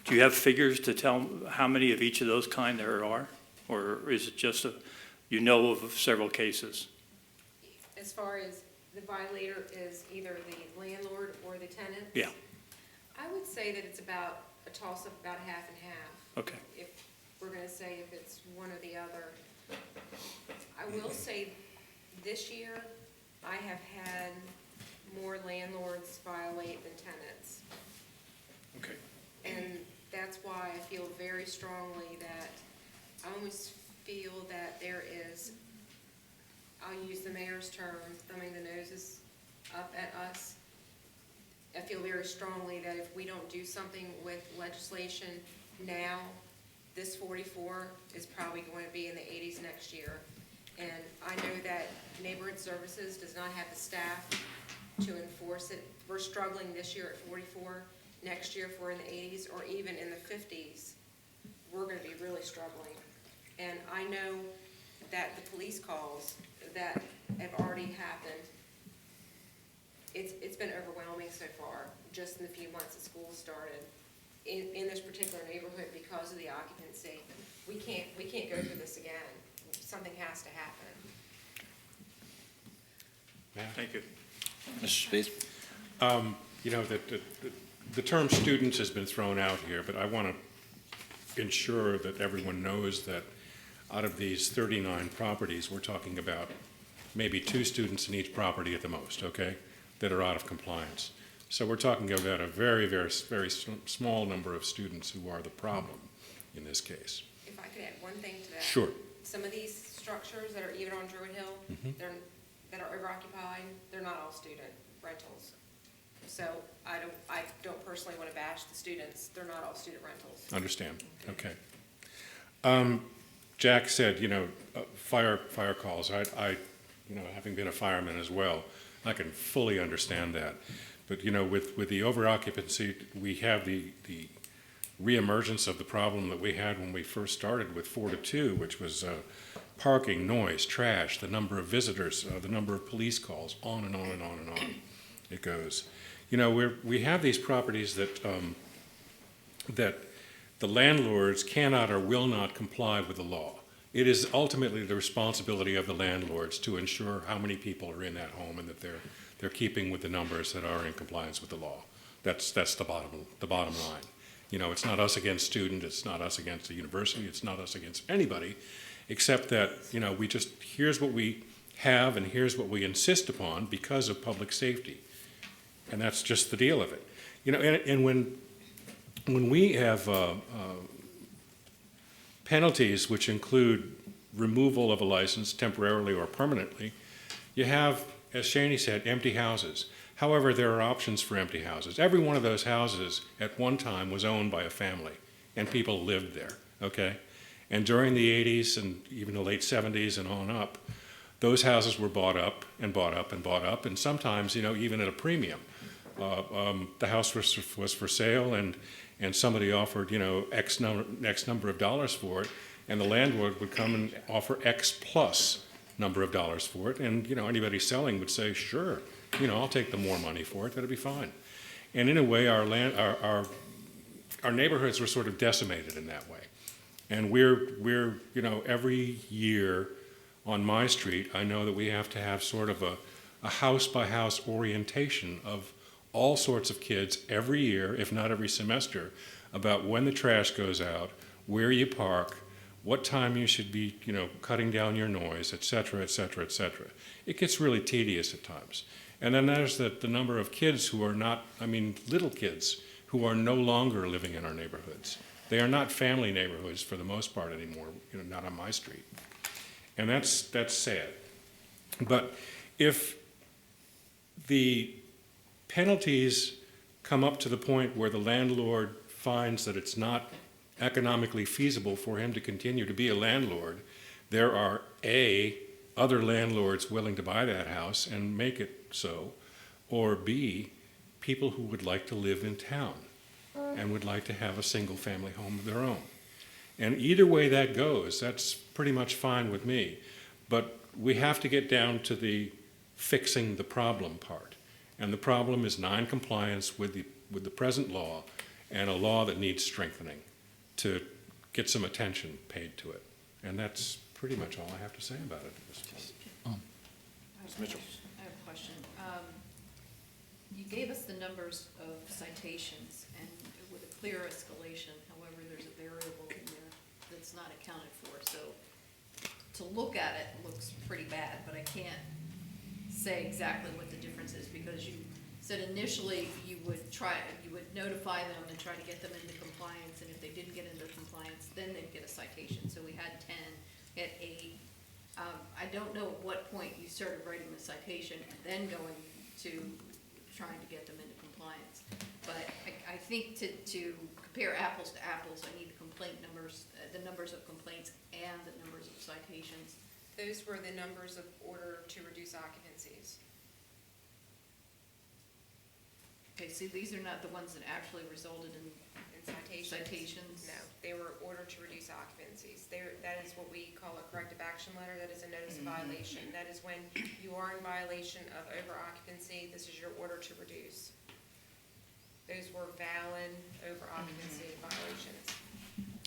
Do you have figures to tell how many of each of those kind there are? Or is it just you know of several cases? As far as the violator is either the landlord or the tenant? Yeah. I would say that it's about a toss-up, about half and half. Okay. If we're gonna say if it's one or the other. I will say this year, I have had more landlords violate than tenants. Okay. And that's why I feel very strongly that, I almost feel that there is, I'll use the mayor's term, thumbing the noses up at us. I feel very strongly that if we don't do something with legislation now, this 44 is probably going to be in the 80s next year. And I know that Neighborhood Services does not have the staff to enforce it. We're struggling this year at 44. Next year, if we're in the 80s or even in the 50s, we're going to be really struggling. And I know that the police calls that have already happened, it's been overwhelming so far, just in the few months that school started in this particular neighborhood because of the occupancy. We can't go through this again. Something has to happen. Thank you. Mr. Speed? You know, the term students has been thrown out here, but I want to ensure that everyone knows that out of these 39 properties, we're talking about maybe 2 students in each property at the most, okay, that are out of compliance. So we're talking about a very, very, very small number of students who are the problem in this case. If I could add one thing to that. Sure. Some of these structures that are even on Druid Hill, that are overoccupied, they're not all student rentals. So I don't personally want to bash the students. They're not all student rentals. Understand, okay. Jack said, you know, fire calls. I, you know, having been a fireman as well, I can fully understand that. But, you know, with the overoccupancy, we have the reemergence of the problem that we had when we first started with 4 to 2, which was parking, noise, trash, the number of visitors, the number of police calls, on and on and on and on it goes. You know, we have these properties that the landlords cannot or will not comply with the law. It is ultimately the responsibility of the landlords to ensure how many people are in that home and that they're keeping with the numbers that are in compliance with the law. That's the bottom line. You know, it's not us against student, it's not us against the university, it's not us against anybody, except that, you know, here's what we have and here's what we insist upon because of public safety. And that's just the deal of it. You know, and when we have penalties which include removal of a license temporarily or permanently, you have, as Shani said, empty houses. However, there are options for empty houses. Every one of those houses at one time was owned by a family, and people lived there, okay? And during the 80s and even the late 70s and on up, those houses were bought up and bought up and bought up, and sometimes, you know, even at a premium. The house was for sale, and somebody offered, you know, X number of dollars for it, and the landlord would come and offer X plus number of dollars for it, and, you know, anybody selling would say, sure, you know, I'll take the more money for it, that'll be fine. And in a way, our neighborhoods were sort of decimated in that way. And we're, you know, every year on my street, I know that we have to have sort of a house-by-house orientation of all sorts of kids every year, if not every semester, about when the trash goes out, where you park, what time you should be, you know, cutting down your noise, et cetera, et cetera, et cetera. It gets really tedious at times. And then there's the number of kids who are not, I mean, little kids who are no longer living in our neighborhoods. They are not family neighborhoods for the most part anymore, not on my street. And that's sad. But if the penalties come up to the point where the landlord finds that it's not economically feasible for him to continue to be a landlord, there are A, other landlords willing to buy that house and make it so, or B, people who would like to live in town and would like to have a single-family home of their own. And either way that goes, that's pretty much fine with me. But we have to get down to the fixing the problem part. And the problem is non-compliance with the present law, and a law that needs strengthening to get some attention paid to it. And that's pretty much all I have to say about it at this point. Mitchell. I have a question. You gave us the numbers of citations and with a clear escalation, however, there's a variable in there that's not accounted for. So to look at it looks pretty bad, but I can't say exactly what the difference is because you said initially you would notify them and try to get them into compliance, and if they didn't get into compliance, then they'd get a citation. So we had 10, we had 8. I don't know at what point you started writing the citation and then going to trying to get them into compliance. But I think to compare apples to apples, I need the complaint numbers, the numbers of complaints and the numbers of citations. Those were the numbers of order to reduce occupancies. Okay, see, these are not the ones that actually resulted in citations. No, they were order to reduce occupancies. That is what we call a corrective action letter. That is a notice of violation. That is when you are in violation of over occupancy. This is your order to reduce. Those were valid over occupancy violations.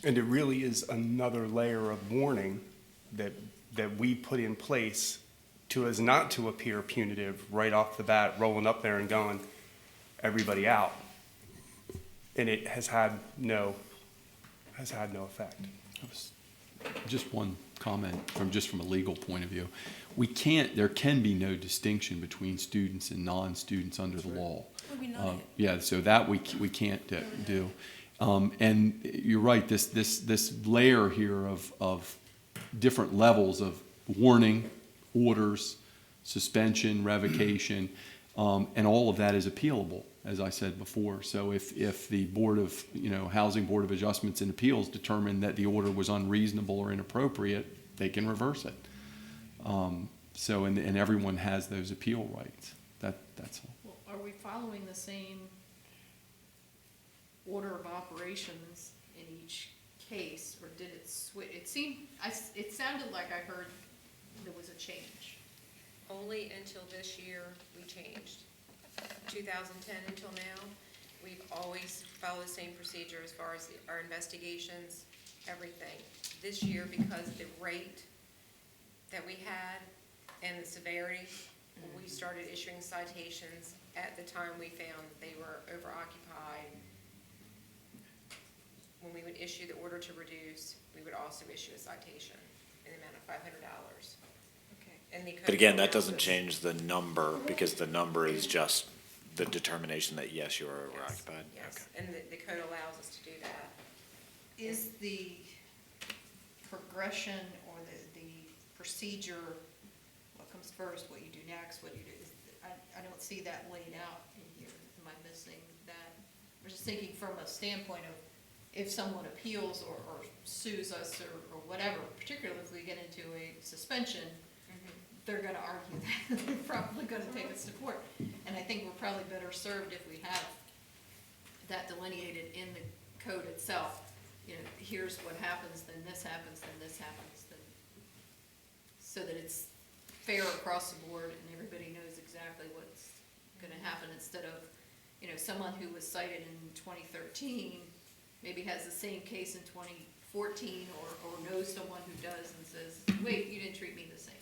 And it really is another layer of warning that we put in place as not to appear punitive right off the bat, rolling up there and going, everybody out. And it has had no effect. Just one comment from a legal point of view. There can be no distinction between students and non-students under the law. Well, we know that. Yeah, so that we can't do. And you're right, this layer here of different levels of warning, orders, suspension, revocation, and all of that is appealable, as I said before. So if the Housing Board of Adjustments and Appeals determine that the order was unreasonable or inappropriate, they can reverse it. And everyone has those appeal rights. That's all. Well, are we following the same order of operations in each case, or did it switch? It sounded like I heard there was a change. Only until this year we changed. 2010 until now, we've always followed the same procedure as far as our investigations, everything. This year, because the rate that we had and the severity, we started issuing citations at the time we found that they were overoccupied. When we would issue the order to reduce, we would also issue a citation in the amount of $500. But again, that doesn't change the number, because the number is just the determination that, yes, you are overoccupied. Yes, and the code allows us to do that. Is the progression or the procedure, what comes first, what you do next, what you do, I don't see that laid out in here. Am I missing that? I'm just thinking from a standpoint of if someone appeals or sues us or whatever, particularly if we get into a suspension, they're gonna argue that. They're probably gonna take us to court. And I think we're probably better served if we have that delineated in the code itself. Here's what happens, then this happens, then this happens, then, so that it's fair across the board and everybody knows exactly what's gonna happen, instead of, someone who was cited in 2013 maybe has the same case in 2014 or knows someone who does and says, wait, you didn't treat me the same.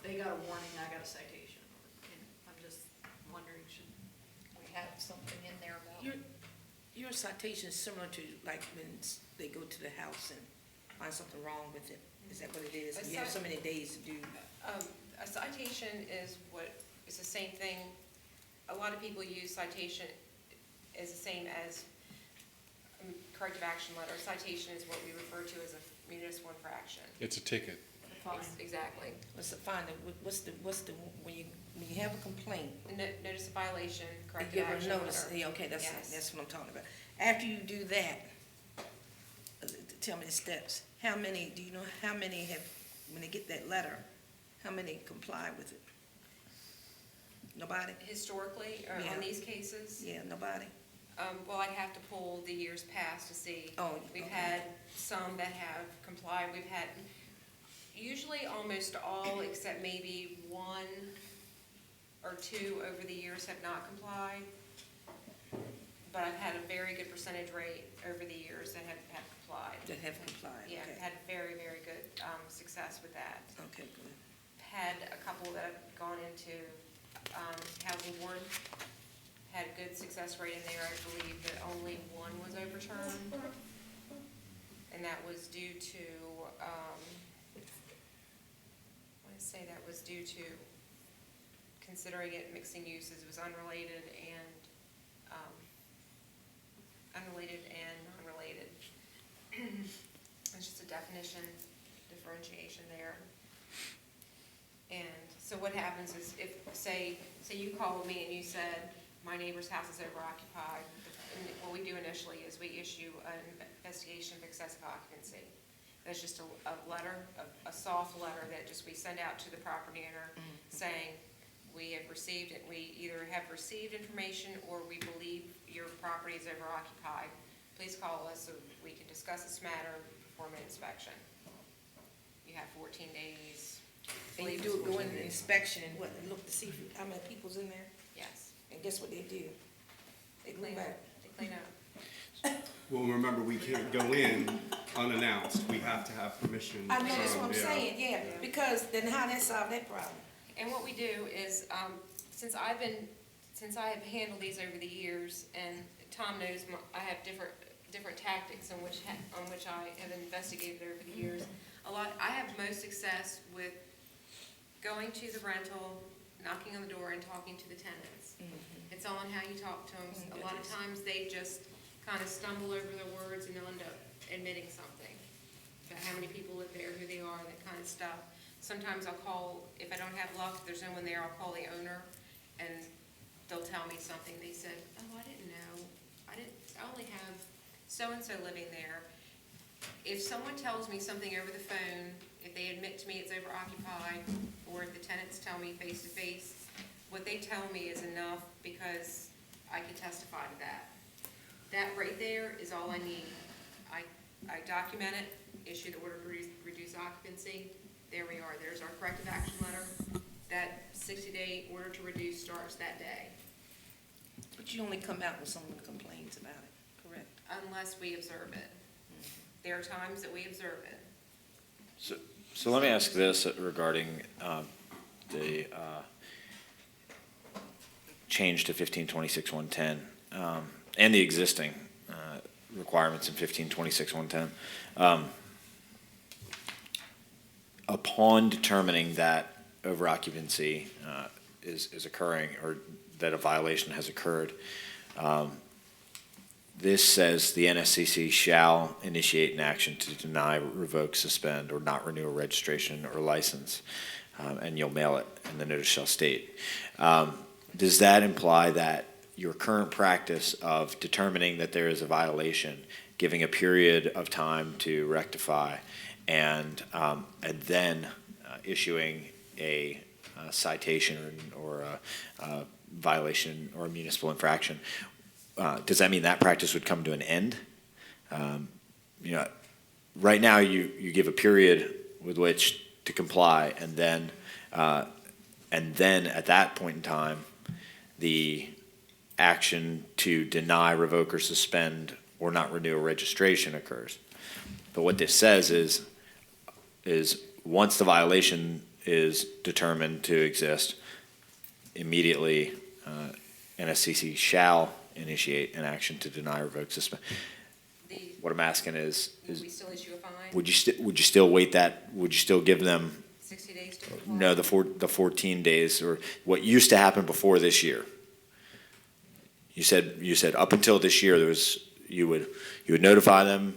They got a warning, I got a citation. I'm just wondering, should we have something in there about? Your citation is similar to like when they go to the house and find something wrong with it. Is that what it is? You have so many days to do. A citation is the same thing. A lot of people use citation as the same as corrective action letter. Citation is what we refer to as a municipal infraction. It's a ticket. Exactly. What's the fine, what's the, when you have a complaint, Notice of violation, you corrective give a action notice, letter. yeah, okay, Yes. that's what I'm talking about. After you do that, tell me the steps. How many, do you know how many have, when they get that letter, how many comply with it? Nobody? Historically, or Yeah. on these cases, Yeah, nobody? well, I'd have to pull the years past to see. Oh, We've okay. had some that have complied. We've had usually almost all except maybe one or two over the years have not complied. But I've had a very good percentage rate over the years that have complied. That have complied, Yeah, okay. I've had very, very good success with that. Okay, good. Had a couple that have gone into housing board, had good success rate in there. I believe that only one was overturned. And that was due to, I want to say that was due to considering it mixing uses. It was unrelated and non-related. It's just a definition, differentiation there. And so what happens is if, say you called me and you said, my neighbor's house is overoccupied, and what we do initially is we issue an investigation of excessive occupancy. That's just a letter, a soft letter that just we send out to the property owner saying, we have received it, we either have received information or we believe your property is overoccupied. Please call us so we can discuss this matter, perform an inspection. You have 14 days. And you do go in an inspection and what, and look to see how many people's in there? Yes. And guess what they do? They Clean clean up. back. They clean up. Well, remember, we can't go in unannounced. We have to have permission. I know, that's what I'm Yeah. saying, yeah, because then how that solve that problem? And what we do is, since I have handled these over the years, and Tom knows I have different tactics on which I have investigated over the years. I have most success with going to the rental, knocking on the door, and talking to the tenants. It's all on how you talk to them. A lot of times they just kind of stumble over their words and they'll end up admitting something about how many people live there, who they are, that kind of stuff. Sometimes I'll call, if I don't have luck, if there's no one there, I'll call the owner, and they'll tell me something. They said, oh, I didn't know. I only have so-and-so living there. If someone tells me something over the phone, if they admit to me it's overoccupied, or if the tenants tell me face-to-face, what they tell me is enough because I can testify to that. That right there is all I need. I document it, issue the order to reduce occupancy. There we are. There's our corrective action letter. That 60-day order to reduce starts that day, But you only come out when someone complains about it, correct? unless we observe it. There are times that we observe it. So let me ask this regarding the change to 1526-110 and the existing requirements in 1526-110. Upon determining that overoccupancy is occurring or that a violation has occurred, this says the NSCC shall initiate an action to deny, revoke, suspend, or not renew a registration or license, and you'll mail it, and the notice shall state. Does that imply that your current practice of determining that there is a violation, giving a period of time to rectify, and then issuing a citation or a violation or a municipal infraction, does that mean that practice would come to an end? Right now you give a period with which to comply, and then at that point in time, the action to deny, revoke, or suspend or not renew a registration occurs. But what this says is once the violation is determined to exist, immediately NSCC shall initiate an action to deny, revoke, suspend. What I'm asking is Will we still issue a fine? would you still wait that? Would you still give them 60 days to comply? no the 14 days or what used to happen before this year? You said up until this year you would notify them,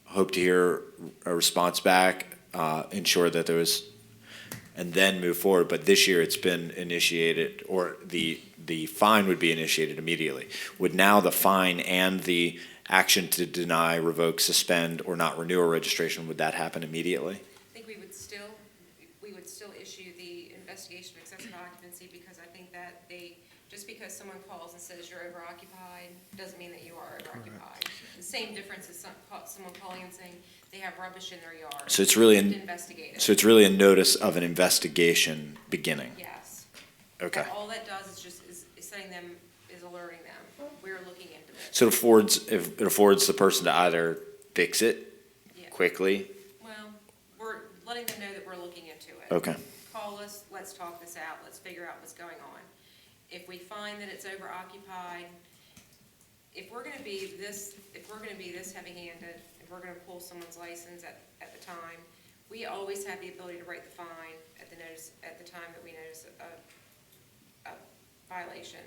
hope to hear a response back, ensure that there was, and then move forward. But this year it's been initiated, or the fine would be initiated immediately. Would now the fine and the action to deny, revoke, suspend, or not renew a registration, would that happen immediately? I think we would still issue the investigation of excessive occupancy, because I think that just because someone calls and says you're overoccupied, doesn't mean that you are overoccupied. The same difference as someone calling and saying they have rubbish in their yard. So it's really, Investigate it. so it's really a notice of an investigation beginning? Yes. Okay. All that does is just, is setting them, is alerting them. We're looking into it. So it affords the person to either fix it Yeah. quickly? Well, we're letting them know that we're looking into it. Okay. Call us, let's talk this out, let's figure out what's going on. If we find that it's overoccupied, if we're gonna be this heavy-handed, if we're gonna pull someone's license at the time, we always have the ability to write the fine at the time that we notice a violation.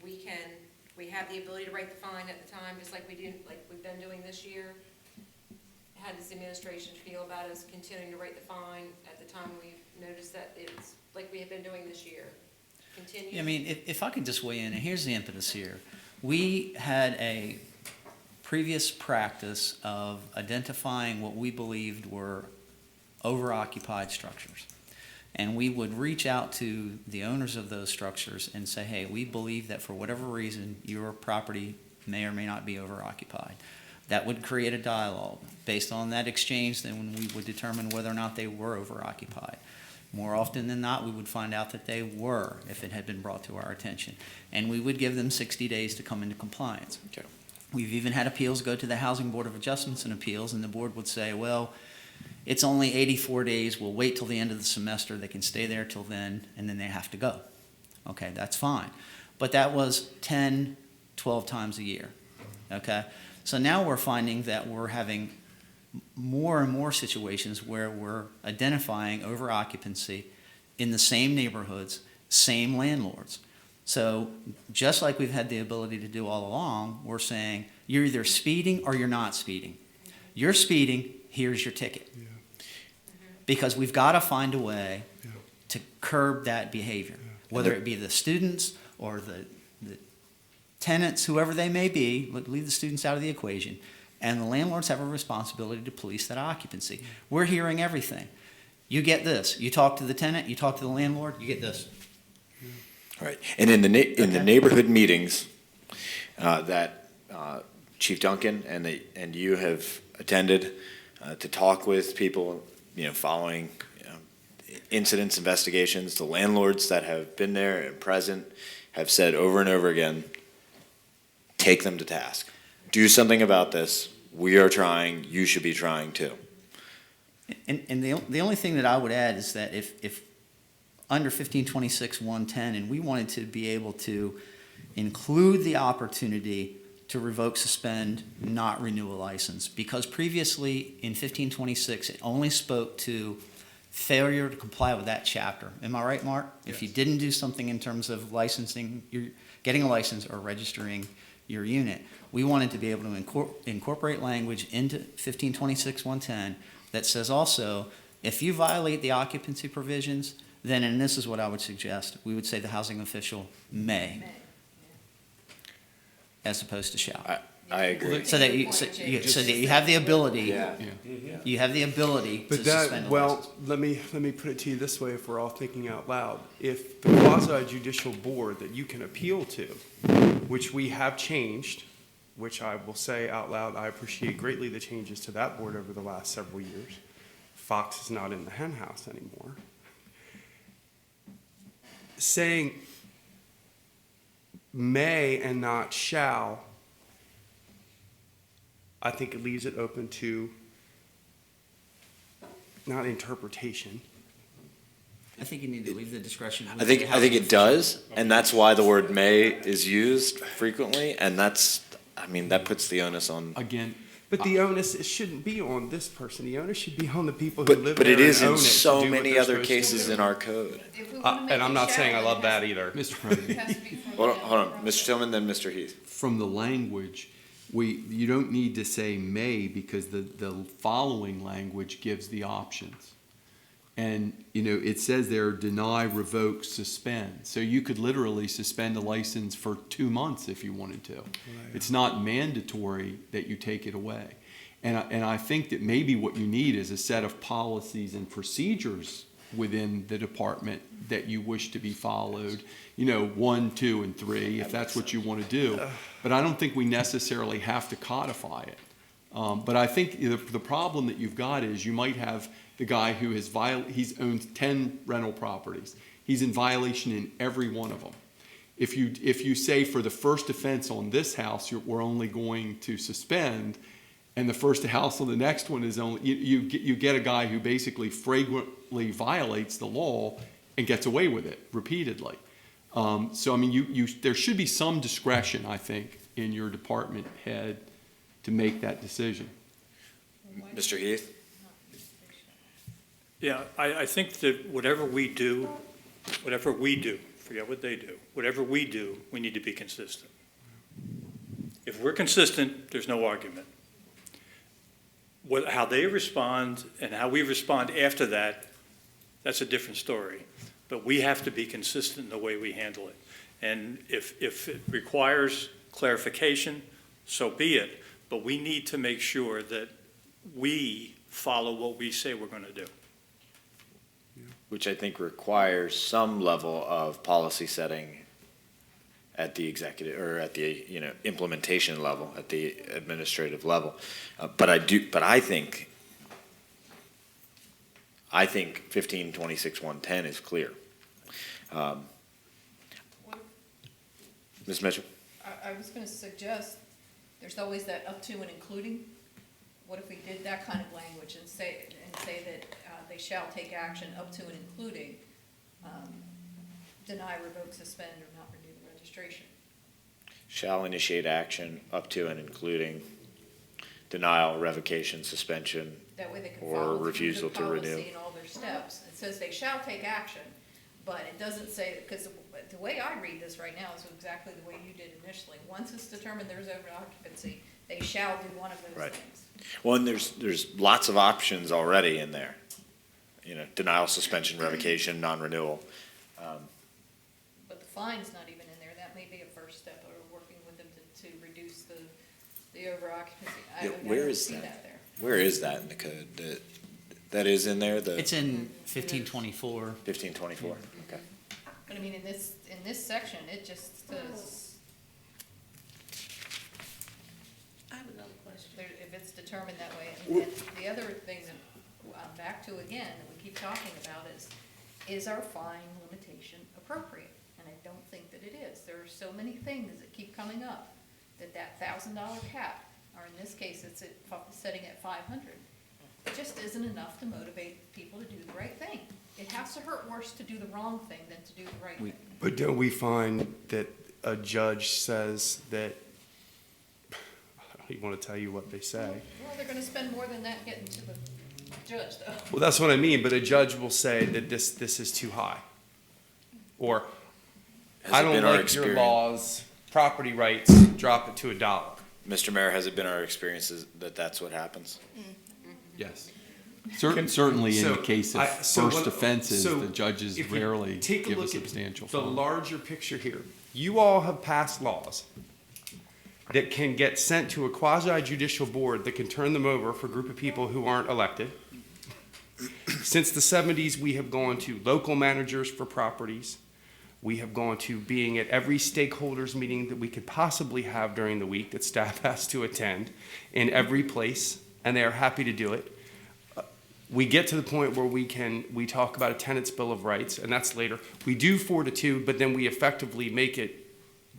We have the ability to write the fine at the time, just like we've been doing this year. How does the administration feel about us continuing to write the fine at the time we notice that it's like we have been doing this year? Continue? Yeah, I mean, if I could just weigh in, and here's the impetus here. We had a previous practice of identifying what we believed were overoccupied structures. And we would reach out to the owners of those structures and say, hey, we believe that for whatever reason, your property may or may not be overoccupied. That would create a dialogue. Based on that exchange, then we would determine whether or not they were overoccupied. More often than not, we would find out that they were, if it had been brought to our attention. And we would give them 60 days to come into compliance. Okay. We've even had appeals go to the Housing Board of Adjustments and Appeals, and the board would say, well, it's only 84 days, we'll wait till the end of the semester, they can stay there till then, and then they have to go. Okay, that's fine. But that was 10, 12 times a year, okay? So now we're finding that we're having more and more situations where we're identifying overoccupancy in the same neighborhoods, same landlords. So just like we've had the ability to do all along, we're saying you're either speeding or you're not speeding. You're speeding, here's your ticket. Yeah. Because we've got to find a way Yeah. to curb that behavior, whether it be the students or the tenants, whoever they may be, leave the students out of the equation. And the landlords have a responsibility to police that occupancy. We're hearing everything. You get this. You talk to the tenant, you talk to the landlord, you get this. Right. And in the neighborhood meetings that Chief Duncan and you have attended to talk with people, following incidents, investigations, the landlords that have been there and present have said over and over again, take them to task. Do something about this. We are trying. You should be trying too. And the only thing that I would add is that if under 1526-110, and we wanted to be able to include the opportunity to revoke, suspend, not renew a license, because previously in 1526 it only spoke to failure to comply with that chapter. Am I right, Mark? If you didn't do something in terms of licensing, you're getting a license or registering your unit, we wanted to be able to incorporate language into 1526-110 that says also, if you violate the occupancy provisions, then, and this is what I would suggest, we would say the housing official may, as opposed to shall. I agree. So that you have the ability, Yeah. you have the ability to But suspend a license. let me put it to you this way, if we're all thinking out loud. If the quasi-judicial board that you can appeal to, which we have changed, which I will say out loud, I appreciate greatly the changes to that board over the last several years. Fox is not in the hen house anymore. Saying may and not shall, I think it leaves it open to not interpretation. I think you need to leave the discretion. I think it does, and that's why the word may is used frequently, and that puts the onus on. Again, But the onus, it shouldn't be on this person. The onus should be on the people who live But there it is and own in it to so do what many they're other supposed to cases do. in our code. If we wanna make And I'm it not saying I shall, love it that has- either. Mr. President, It has to be from Hold the- on, Mr. Tillman, then Mr. Heath. from the language, you don't need to say may, because the following language gives the options. And, it says there, deny, revoke, suspend. So you could literally suspend a license for 2 months if you wanted to. It's not mandatory that you take it away. And I think that maybe what you need is a set of policies and procedures within the department that you wish to be followed, 1, 2, and 3, if that's what you want to do. But I don't think we necessarily have to codify it. But I think the problem that you've got is you might have the guy who he's owned 10 rental properties. He's in violation in every one of them. If you say for the first offense on this house, we're only going to suspend, and the first house on the next one is only, you get a guy who basically flagrantly violates the law and gets away with it repeatedly. So I mean, there should be some discretion, I think, in your department head to make that decision. Mr. Heath? Yeah, I think that whatever we do, forget what they do, whatever we do, we need to be consistent. If we're consistent, there's no argument. How they respond and how we respond after that, that's a different story. But we have to be consistent in the way we handle it. And if it requires clarification, so be it. But we need to make sure that we follow what we say we're going to do. Which I think requires some level of policy setting at the executive, or at the, implementation level, at the administrative level. But I think 1526.110 is clear. Ms. Mitchell? I was gonna suggest, there's always that up to and including. What if we did that kind of language and say that they shall take action up to and including deny, revoke, suspend, or not renew the registration? Shall initiate action up to and including denial, revocation, suspension, That way they can or follow through refusal the to renew. policy and all their steps. It says they shall take action, but it doesn't say, because the way I read this right now is exactly the way you did initially. Once it's determined there's over occupancy, they shall do one of those Right. things. Well, and there's lots of options already in there. Denial, suspension, revocation, non-renewal. But the fine's not even in there. That may be a first step, or working with them to reduce the over occupancy. I Yeah, don't where is see that? that there. Where is that in the code? That is in there, the It's in 1524. 1524? Okay. But I mean, in this section, it just says, I have another question. if it's determined that way. And the other thing that I'm back to again, that we keep talking about is our fine limitation appropriate? And I don't think that it is. There are so many things that keep coming up that $1,000 cap, or in this case, it's setting at 500. It just isn't enough to motivate people to do the right thing. It has to hurt worse to do the wrong thing than to do the right thing. But don't we find that a judge says that, I don't even want to tell you what they say. Well, they're gonna spend more than that getting to the judge, though. Well, that's what I mean, but a judge will say that this is too high. Or, Has I it don't been our like your experience- laws, property rights, drop it to $1. Mr. Mayor, has it been our experiences that that's what happens? Yes. Certainly in the case of So first offenses, so the judges if you rarely take give a look at substantial the fine. larger picture here. You all have passed laws that can get sent to a quasi-judicial board that can turn them over for a group of people who aren't elected. Since the 70s, we have gone to local managers for properties. We have gone to being at every stakeholders meeting that we could possibly have during the week that staff has to attend in every place, and they are happy to do it. We get to the point where we talk about a tenant's bill of rights, and that's later. We do 4 to 2, but then we effectively make it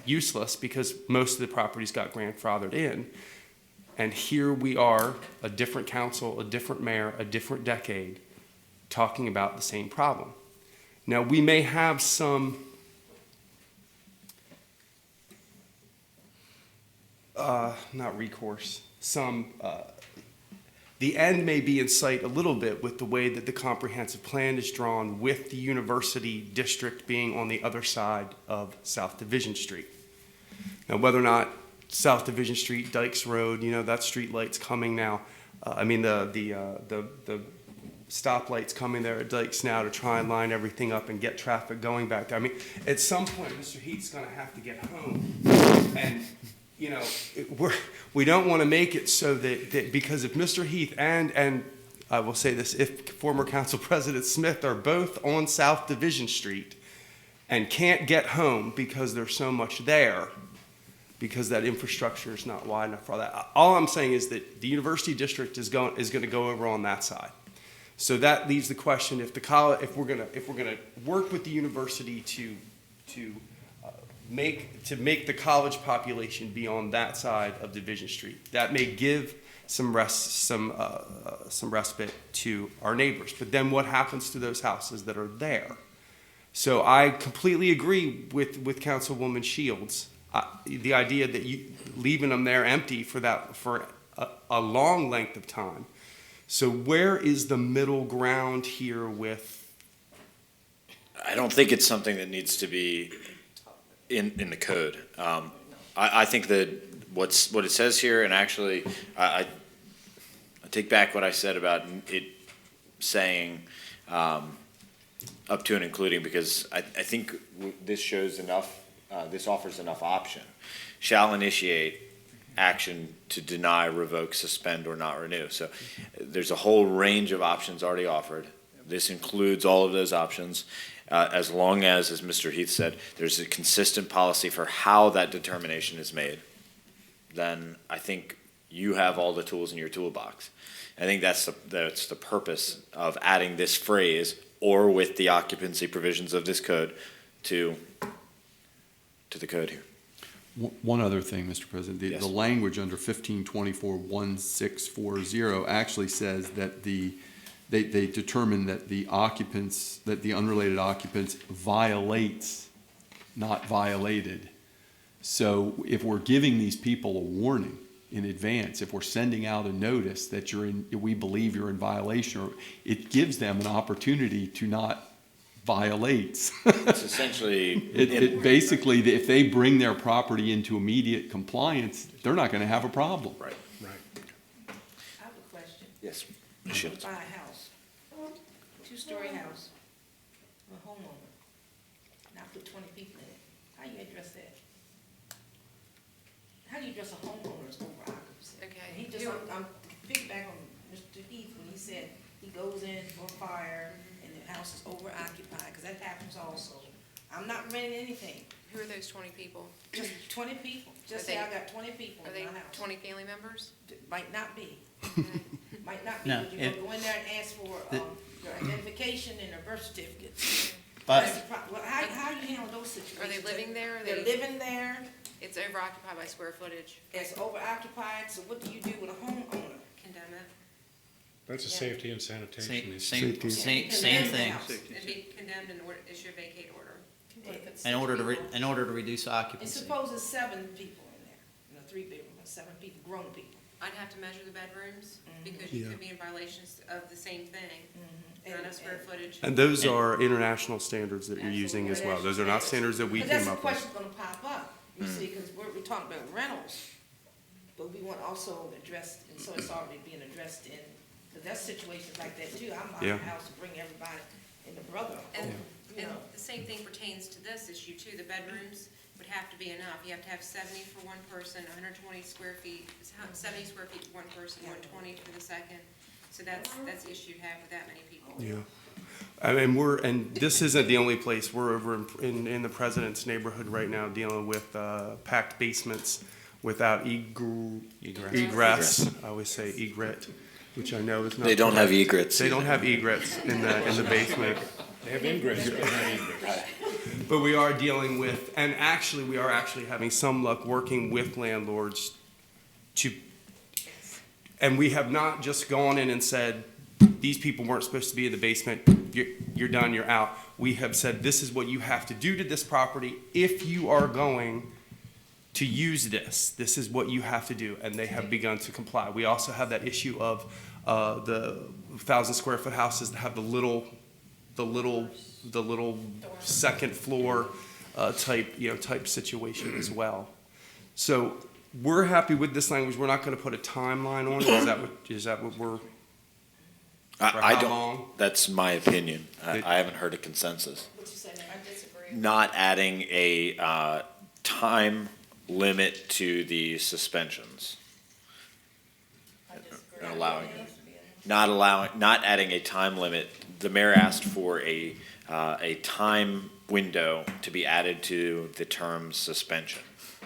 useless because most of the properties got grandfathered in. And here we are, a different council, a different mayor, a different decade, talking about the same problem. Now, we may have some not recourse, the end may be in sight a little bit with the way that the comprehensive plan is drawn, with the university district being on the other side of South Division Street. Now, whether or not South Division Street, Dykes Road, that street light's coming now. The stoplights coming there at Dykes now to try and line everything up and get traffic going back there. I mean, at some point, Mr. Heath's gonna have to get home. And, we don't want to make it so that because if Mr. Heath and I will say this, if former Council President Smith are both on South Division Street and can't get home because there's so much there, because that infrastructure is not wide enough for all that. All I'm saying is that the University District is going to go over on that side. So that leaves the question: if we're gonna work with the university to make the college population be on that side of Division Street, that may give some respite to our neighbors. But then what happens to those houses that are there? So I completely agree with Councilwoman Shields. The idea that you leaving them there empty for a long length of time. So where is the middle ground here with? I don't think it's something that needs to be in the code. I think that what it says here, and actually, I take back what I said about it saying up to and including, because I think this shows enough, this offers enough option. Shall initiate action to deny, revoke, suspend, or not renew. So there's a whole range of options already offered. This includes all of those options, as long as Mr. Heath said, there's a consistent policy for how that determination is made. Then I think you have all the tools in your toolbox. I think that's the purpose of adding this phrase, or with the occupancy provisions of this code, to the code here. One other thing, Mr. President, Yes. the language under 1524-1640 actually says that they determine that the unrelated occupants violates, not violated. So if we're giving these people a warning in advance, if we're sending out a notice that we believe you're in violation, it gives them an opportunity to not violate. It's essentially It basically, if they bring their property into immediate compliance, they're not going to have a problem. right. I have a question. Yes. You Shields. buy a house, two-story house, a homeowner, and I put 20 people in it. How you address that? How do you address a homeowner's over occupancy? Okay. He just, I'm piggyback on Mr. Heath when he said he goes in for fire and the house is over occupied, because that happens also. I'm not renting anything, Who are those 20 people? just 20 people. Just Are say they- I got 20 people Are in they my house. 20 family members? Might not be. Okay. Might not be, No, but you're it- gonna go in there and ask for, your identification and a birth certificate. But That's the well, how you handle those situations? Are they living there? Are They're they, living there, it's over occupied by square footage. it's over occupied, so what do you do with a homeowner? Condemn it. That's a safety and sanitation same, issue. same, Condemn same the thing. house. It'd be condemned and issue a vacate order. In order to reduce And occupancy. suppose there's 7 people in there, 3 bedroom, 7 people, grown people. I'd have to measure the bedrooms, Mhm. because you Yeah. could be in violations of the same thing, Mm-hmm. not enough square footage. And those are international standards that you're using as well. Those are not standards that we But that's came the up with. question's gonna pop up, you see, because we're talking about rentals, but we want also addressed, and so it's already being addressed in, because that's situations like that too. I'm buying Yeah. a house to bring everybody and the brother, And, you and know. the same thing pertains to this issue too. The bedrooms would have to be enough. You have to have 70 for one person, 120 square feet, 70 square feet for one person, 120 for the second. So that's the issue you'd have with that many people. Yeah. I mean, and this isn't the only place. We're over in the President's neighborhood right now dealing with packed basements without egress. I always say egret, which I know is not. They don't have correct. egrets. They don't have egrets in the basement. They have ingress, but not egress. But we are dealing with, and actually, we are actually having some luck working with landlords and we have not just gone in and said, these people weren't supposed to be in the basement, you're done, you're out. We have said, this is what you have to do to this property if you are going to use this. This is what you have to do, and they have begun to comply. We also have that issue of the 1,000 square foot houses that have the little second floor type situation as well. So we're happy with this language. We're not gonna put a timeline on it. Is that what we're, for I how don't, long? that's my opinion. It- I haven't heard a consensus. What'd you say, Mayor? I disagree. Not adding a time limit to the suspensions. I disagree. Not adding a time limit. The mayor asked for a time window to be added to the term suspension.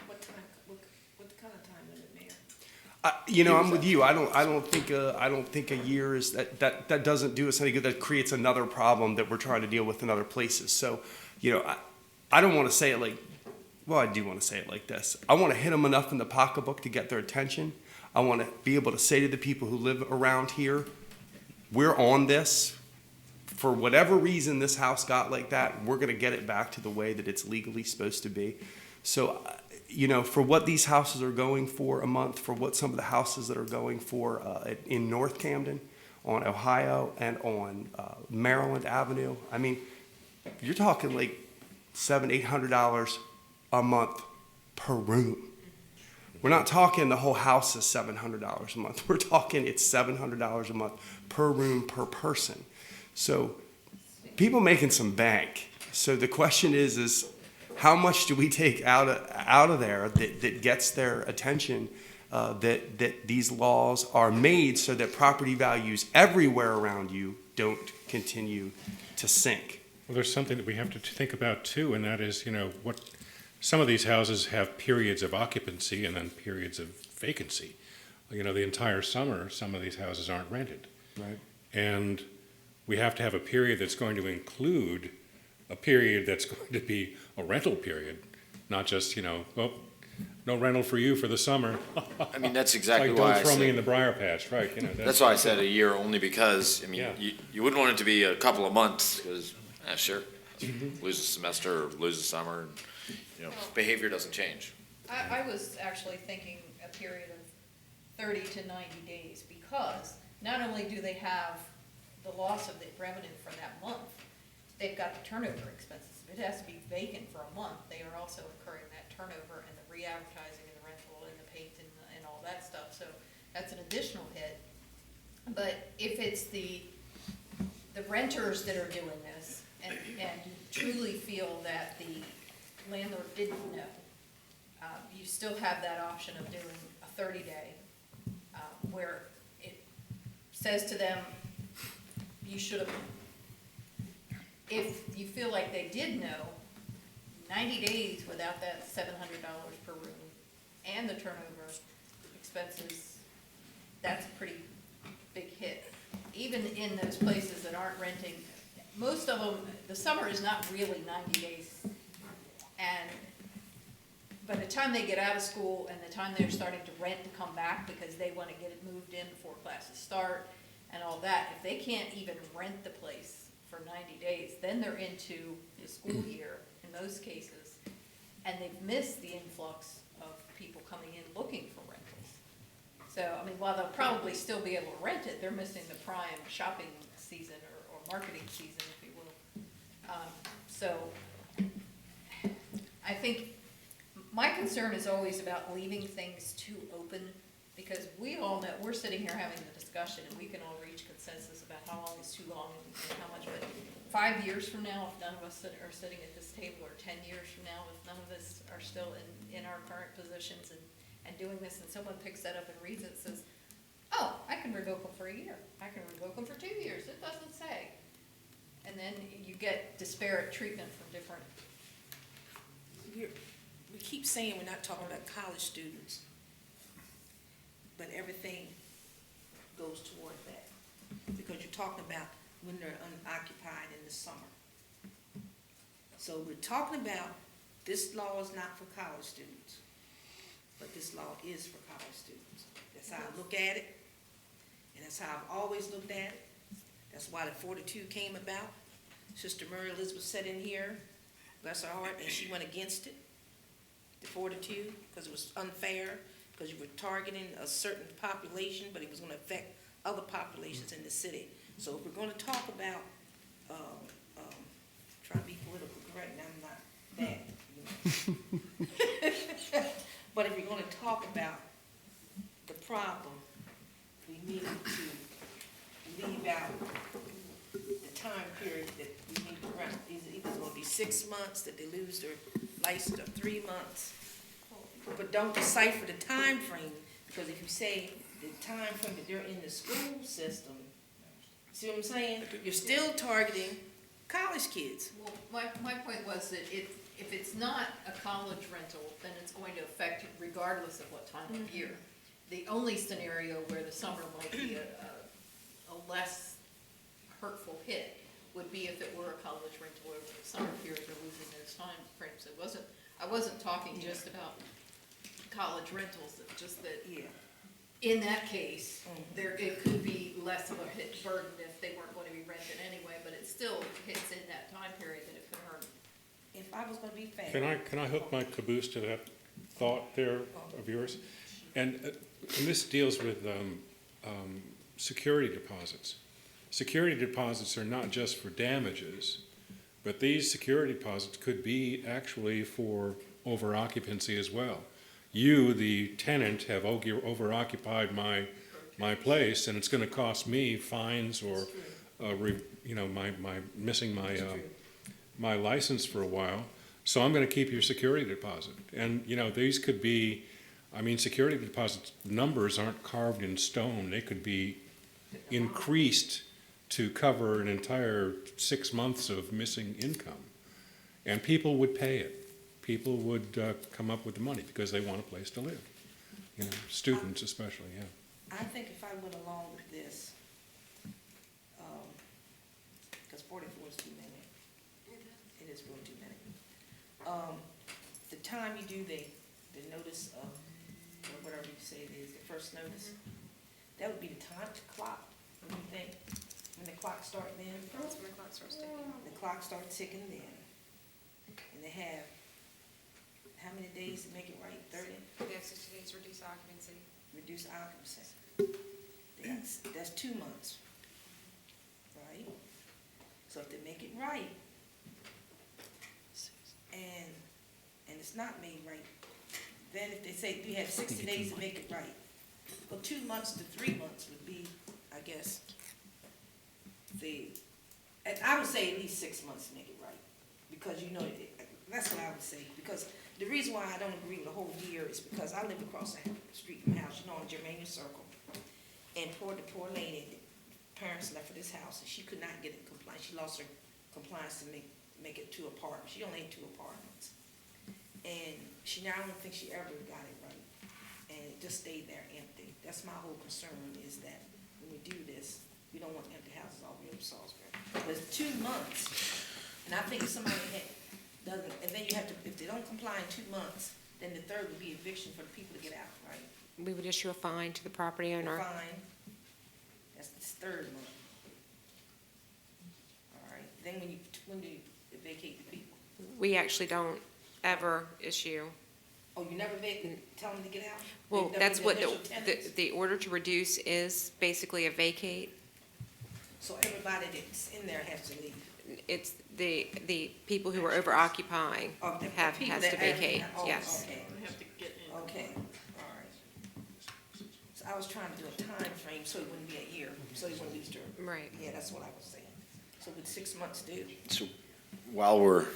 What time, what kind of time limit, Mayor? I'm with you. I don't think a year is, that doesn't do us any good. That creates another problem that we're trying to deal with in other places. So, I don't want to say it like, well, I do want to say it like this. I want to hit them enough in the pocketbook to get their attention. I want to be able to say to the people who live around here, we're on this. For whatever reason this house got like that, we're going to get it back to the way that it's legally supposed to be. So, for what these houses are going for a month, for what some of the houses that are going for in North Camden, on Ohio, and on Maryland Avenue, I mean, you're talking like $700-800 a month per room. We're not talking the whole house is $700 a month. We're talking it's $700 a month per room per person. So people making some bank. So the question is how much do we take out of there that gets their attention, that these laws are made so that property values everywhere around you don't continue to sink? Well, there's something that we have to think about too, and that is, what some of these houses have periods of occupancy and then periods of vacancy. The entire summer, some of these houses aren't rented. Right. And we have to have a period that's going to include a period that's going to be a rental period, not just, no rental for you for the summer. I mean, that's exactly Like, why I don't throw me in said, the briar patch, right? that's why I said a year, only because, Yeah. you wouldn't want it to be a couple of months, because, sure, lose a semester or lose a summer, and, behavior doesn't change. I was actually thinking a period of 30 to 90 days, because not only do they have the loss of the revenue for that month, they've got the turnover expenses. If it has to be vacant for a month, they are also incurring that turnover and the re-advertising and the rental and the paint and all that stuff. So that's an additional hit. But if it's the renters that are doing this and you truly feel that the landlord didn't know, you still have that option of doing a 30-day where it says to them, you should have, if you feel like they did know, 90 days without that $700 per room and the turnover expenses, that's a pretty big hit. Even in those places that aren't renting, most of them, the summer is not really 90 days. And by the time they get out of school and the time they're starting to rent to come back because they want to get it moved in before classes start and all that, if they can't even rent the place for 90 days, then they're into the school year in most cases, and they've missed the influx of people coming in looking for rentals. So, I mean, while they'll probably still be able to rent it, they're missing the prime shopping season or marketing season, if you will. So, I think my concern is always about leaving things too open, because we all know, we're sitting here having the discussion, and we can all reach consensus about how long is too long and how much, but 5 years from now, if none of us are sitting at this table, or 10 years from now, if none of us are still in our current positions and doing this, and someone picks that up and reads it, says, oh, I can revoke them for a year, I can revoke them for 2 years, it doesn't say. And then you get disparate treatment from different. We keep saying we're not talking about college students, but everything goes toward that. Because you're talking about when they're unoccupied in the summer. So we're talking about, this law is not for college students, but this law is for college students. That's how I look at it, and that's how I've always looked at it. That's why the 42 came about. Sister Mary Elizabeth sat in here, bless her heart, and she went against it, the 42, because it was unfair, because you were targeting a certain population, but it was going to affect other populations in the city. So if we're going to talk about, trying to be political correct, now I'm not that, you know. But if you're going to talk about time period that we need to rent. Either it's gonna be 6 months that they lose their license, or 3 months. But don't decipher the time frame, because if you say the time frame that they're in the school system, see what I'm saying? You're still targeting college kids. Well, my point was that if it's not a college rental, then it's going to affect it regardless of what time of year. The only scenario where the summer might be a less hurtful hit would be if it were a college rental over the summer period, or losing those time frames. I wasn't talking just about college rentals, it's just that Yeah. in that case, it could be less of a hit burden if they weren't going to be rented anyway, but it still hits in that time period that it could hurt. If I was gonna be fair. Can I hook my caboose to that thought there of yours? And this deals with security deposits. Security deposits are not just for damages, but these security deposits could be actually for over-occupancy as well. You, the tenant, have over-occupied my place, and it's gonna cost me fines or, my missing my license for a while, so I'm gonna keep your security deposit. And, these could be, security deposit numbers aren't carved in stone. They could be increased to cover an entire 6 months of missing income. And people would pay it. People would come up with the money because they want a place to live. Students especially, yeah. I think if I went along with this, because 44 is too many. It is really too many. The time you do the notice of, or whatever you say it is, the first notice, that would be the time to clock, what do you think? When the clock starts then? That's when the clock starts ticking. The clock starts ticking then. And they have, how many days to make it right? 30? They have 60 days to reduce occupancy. Reduce occupancy. That's 2 months, right? So if they make it right, and it's not made right, then if they say you have 60 days to make it right, well, 2 months to 3 months would be, I guess, and I would say at least 6 months to make it right, because that's what I would say, because the reason why I don't agree with the whole year is because I live across the street from the house, on Germania Circle, and the poor lady, parents left for this house, and she could not get in compliance. She lost her compliance to make it 2 apartments. She only had 2 apartments, and I don't think she ever got it right, and it just stayed there empty. That's my whole concern, is that when we do this, we don't want empty houses all over Salisbury. But it's 2 months, and I think if somebody doesn't, and then you have to, if they don't comply in 2 months, then the third would be eviction for the people to get out, right? We would issue a fine to the property owner. Fine. That's the 3rd month. All right, then when do you vacate the people? We actually don't ever issue. Oh, you never tell them to get out? Well, They've never that's been what initial tenants? the order to reduce is, basically a vacate. So everybody that's in there has to leave? It's the people who are over occupying Oh, the has people to that vacate, oh, yes. Okay, They have to get in. okay, all right. So I was trying to do a time frame so it wouldn't be a year, so they wouldn't lose their, Right. yeah, that's what I was saying. So would 6 months do? So while we're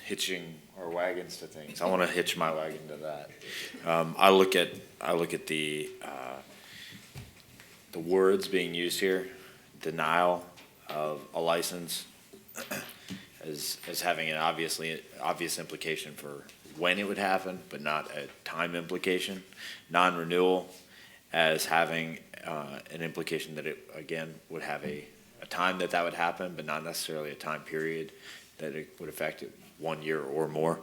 hitching our wagons to things, I want to hitch my wagon to that. I look at the words being used here, denial of a license, as having an obvious implication for when it would happen, but not a time implication. Non-renewal as having an implication that it, again, would have a time that would happen, but not necessarily a time period that it would affect it, 1 year or more.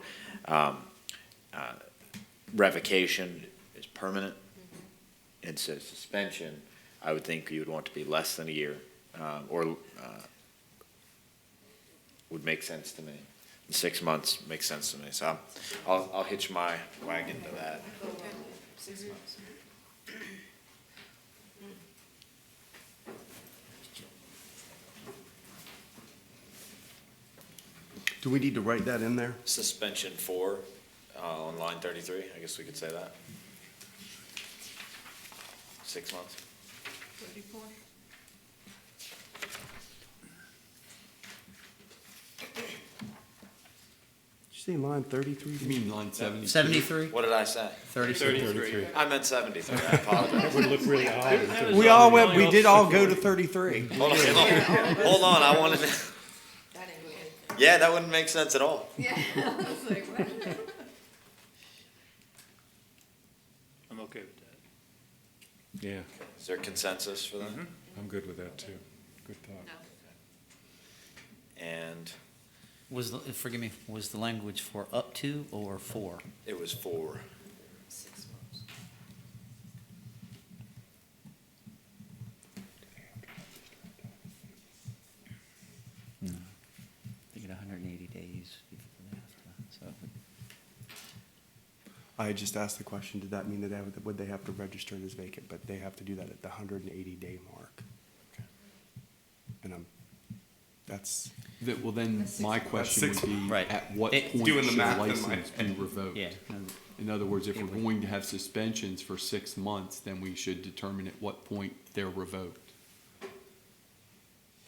Revocation is permanent. And so suspension, I would think you would want to be less than a year, or would make sense to me. 6 months makes sense to me, so I'll hitch my wagon to that. 6 months. Do we need to write that in there? Suspension 4 on line 33, I guess we could say that. 6 months. 34? say line 33? You mean line 72? 73? What did I say? 33. I meant 73, I apologize. That would look really odd. We all went, we did all go to 33. Hold on, I wanted to, That ain't good. yeah, that wouldn't make sense at all. Yeah. It's like, what? I'm okay with that. Yeah, Is there consensus for that? I'm good with that too. Good thought. No. And Forgive me, was the language for up to or for? it was 4. 6 months. No. They get 180 days before they have to, so. I had just asked the question, did that mean that would they have to register it as vacant? But they have to do that at the 180-day mark. And that's, Well, then, my question would be, Right. at what It- point Doing the should a math in my license be head. revoked? Yeah. In other words, if we're going to have suspensions for 6 months, then we should determine at what point they're revoked.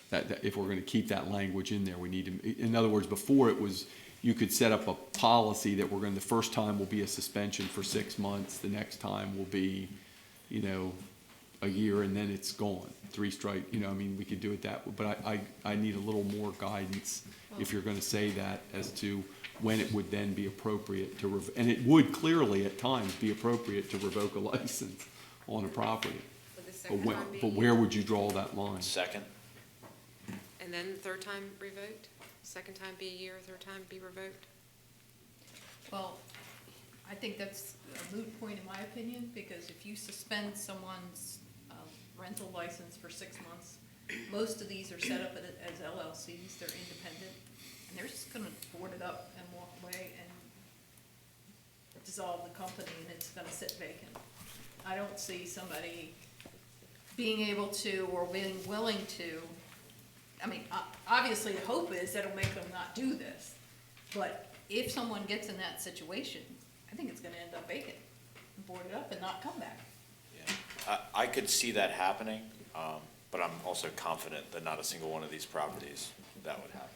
That if we're gonna keep that language in there, we need to, in other words, before it was, you could set up a policy that we're gonna, the first time will be a suspension for 6 months, the next time will be, a year, and then it's gone. 3 strike, I mean, we could do it that way, but I need a little more guidance if you're gonna say that as to when it would then be appropriate to and it would clearly at times be appropriate to revoke a license on a property. Would the But second when, time be? but where would you draw that line? Second? And then the third time revoked? Second time be a year, third time be revoked? Well, I think that's a moot point in my opinion, because if you suspend someone's rental license for 6 months, most of these are set up as LLCs, they're independent, and they're just gonna board it up and walk away and dissolve the company, and it's gonna sit vacant. I don't see somebody being able to or being willing to, I mean, obviously the hope is that it'll make them not do this, but if someone gets in that situation, I think it's gonna end up vacant, board it up and not come back. Yeah, I could see that happening, but I'm also confident that not a single one of these properties that would happen.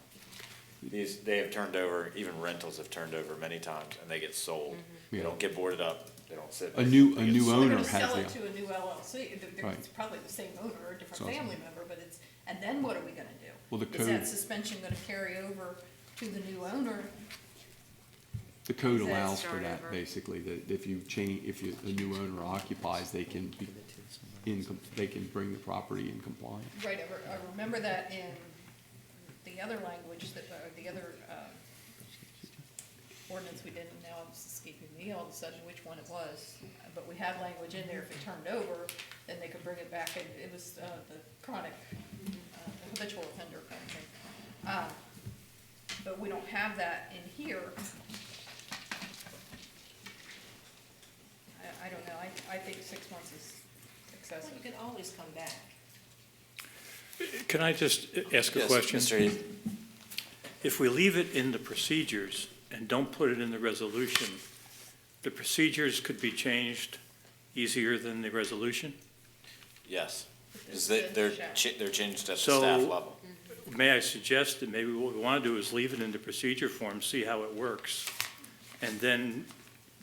They have turned over, even rentals have turned over many times, and they get sold. They Yeah. don't get boarded up, they don't sit. A new they get sold. owner They're has gonna sell it the, to a new LLC, Right. it's probably the same owner or a different So- family member, but it's, and then what are we gonna do? Well, the Is that code- suspension gonna carry over to the new owner? the code Does that allows for start that, over? basically, that if a new owner occupies, they can be they can bring the property in compliance. Right, I remember that in the other language that, or the other, ordinance we did, and now it's escaping me all of a sudden which one it was. But we had language in there, if it turned over, then they could bring it back, and it was, the chronic, habitual offender kind of thing. But we don't have that in here. I don't know, I think 6 months is Well, excessive. you can always come back. Can I just ask a Yes, question? Mr. Heath. If we leave it in the procedures and don't put it in the resolution, the procedures could be changed easier than the resolution? Yes, because It's they're check. they're changed at the So- staff level. May I suggest that maybe what we want to do is leave it in the procedure form, see how it works? And then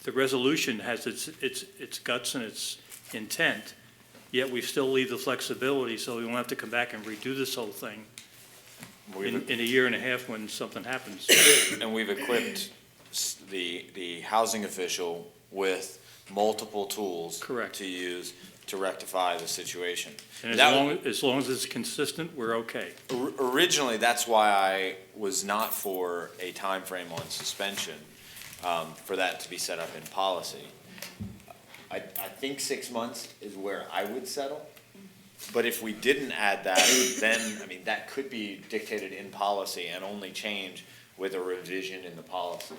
the resolution has its guts and its intent, yet we still leave the flexibility so we won't have to come back and redo this whole thing in a year and a half when something happens. And we've equipped the housing official with multiple tools. Correct. To use to rectify the situation. And That as long as it's consistent, we're okay. Originally, that's why I was not for a time frame on suspension, for that to be set up in policy. I think 6 months is where I would settle. But if we didn't add that, then, I mean, that could be dictated in policy and only change with a revision in the policy.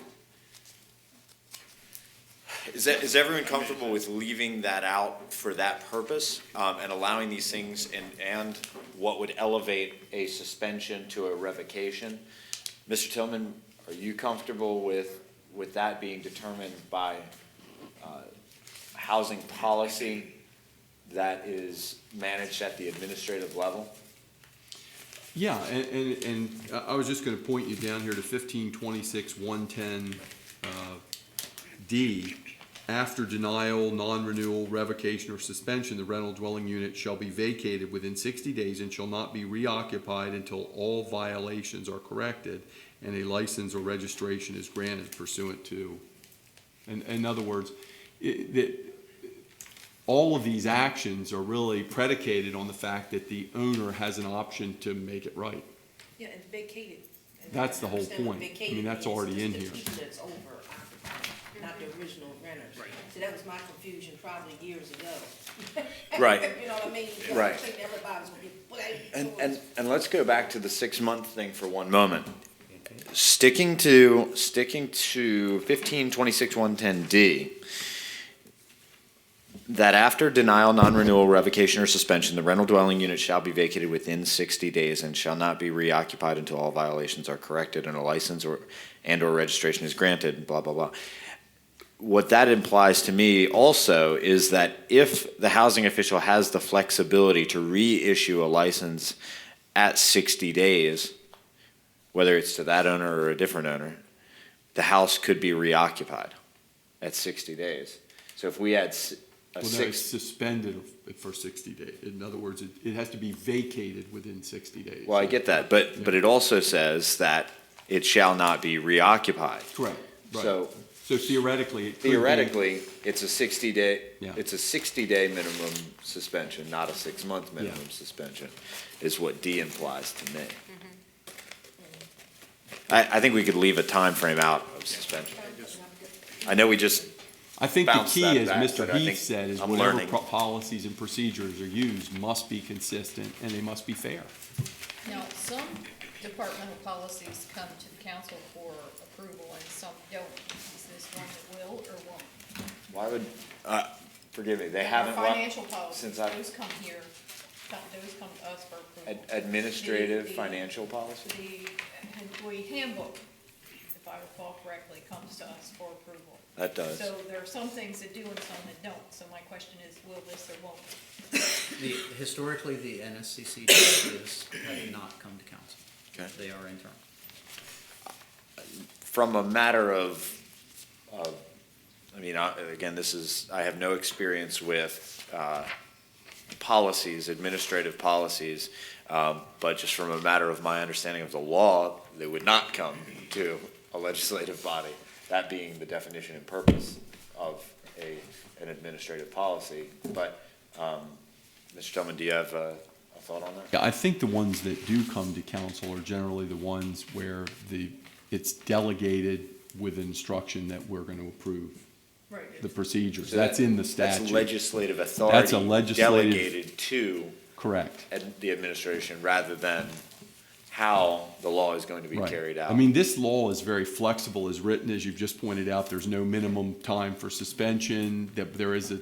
Is everyone comfortable with leaving that out for that purpose, and allowing these things and what would elevate a suspension to a revocation? Mr. Tillman, are you comfortable with that being determined by, housing policy that is managed at the administrative level? Yeah, and I was just gonna point you down here to 1526-110 D. After denial, non-renewal, revocation, or suspension, the rental dwelling unit shall be vacated within 60 days and shall not be reoccupied until all violations are corrected and a license or registration is granted pursuant to. In other words, all of these actions are really predicated on the fact that the owner has an option to make it right. Yeah, and vacated. And That's the whole understand what point. I vacated mean, that's means. already It's in the here. people that's over occupied, not the original renters. So that was my confusion probably years ago. Right. You know what I mean? Right. I think everybody's gonna get blamed. And let's go back to the 6-month thing for one moment. Sticking to 1526-110D, that after denial, non-renewal, revocation, or suspension, the rental dwelling unit shall be vacated within 60 days and shall not be reoccupied until all violations are corrected and a license or registration is granted, blah, blah, blah. What that implies to me also is that if the housing official has the flexibility to reissue a license at 60 days, whether it's to that owner or a different owner, the house could be reoccupied at 60 days. So if we had Well, no, it's suspended for 60 days. In other words, it has to be vacated within 60 days. well, I get that, but it also says that it shall not be reoccupied. Correct, right. So So theoretically, it could be. theoretically, it's a 60-day, Yeah. it's a 60-day minimum suspension, not a 6-month minimum suspension, is what D implies to me. I think we could leave a time frame out of suspension. I know we just, I think the bounce key, that as back, Mr. but I Heath think said, is I'm whatever learning. policies and procedures are used must be consistent and they must be fair. Now, some departmental policies come to the council for approval and some don't. Is this one that will or won't? why would, forgive me, they Our haven't, financial policies, since I- those come here, those come to us for approval. administrative The- financial policy? The employee handbook, if I recall correctly, comes to us for approval. That does. So there are some things that do and some that don't. So my question is, will this or won't? Historically, the NSCC directives have not come to council. Okay. They are internal. From a matter of, I mean, again, I have no experience with policies, administrative policies, but just from a matter of my understanding of the law, they would not come to a legislative body, that being the definition and purpose of an administrative policy. But, Mr. Tillman, do you have a thought on that? Yeah, I think the ones that do come to council are generally the ones where it's delegated with instruction that we're going to approve Right. the procedures. So That's in the That's statute. legislative authority. That's a legislative- Delegated to Correct. the administration rather than how the law is going to be Right. carried out. I mean, this law is very flexible, as written, as you've just pointed out. There's no minimum time for suspension, that there is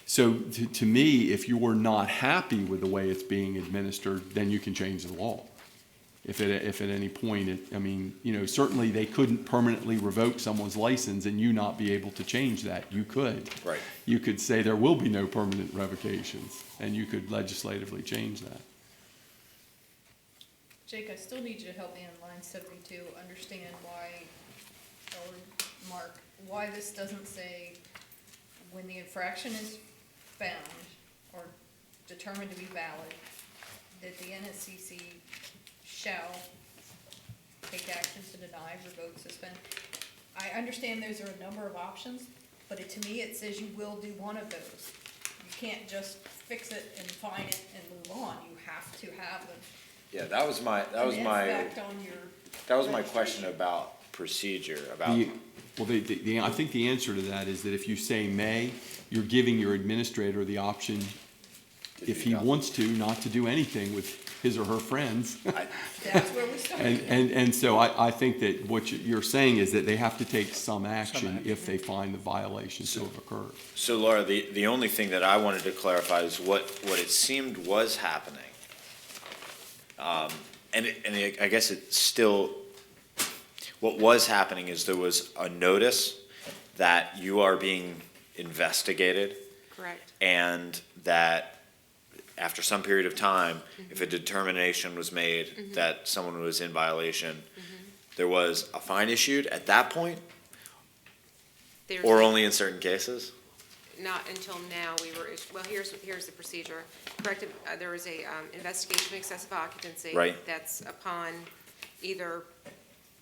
so to me, if you were not happy with the way it's being administered, then you can change the law. If at any point, certainly they couldn't permanently revoke someone's license and you not be able to change that. You could. Right. You could say there will be no permanent revocations, and you could legislatively change that. Jake, I still need you to help me in line 72, understand why, or Mark, why this doesn't say when the infraction is found or determined to be valid, that the NSCC shall take actions to deny, revoke, suspend. I understand those are a number of options, but to me, it says you will do one of those. You can't just fix it and fine it and move on. You have to have an Yeah, effect on your. that was my question about procedure, about, I think the answer to that is that if you say may, you're giving your administrator the option, if he wants to, not to do anything with his or her friends. That's where we started. And so I think that what you're saying is that they have to take some action if they find the violations to have occurred. so Laura, the only thing that I wanted to clarify is what it seemed was happening. I guess it's still, what was happening is there was a notice that you are being investigated Correct. and that after some period of time, if a determination was made that someone was in violation, there was a fine issued at that point, There's or only in certain cases? not until now, well, here's the procedure. Corrective, there was a investigation of excessive occupancy. Right. That's upon either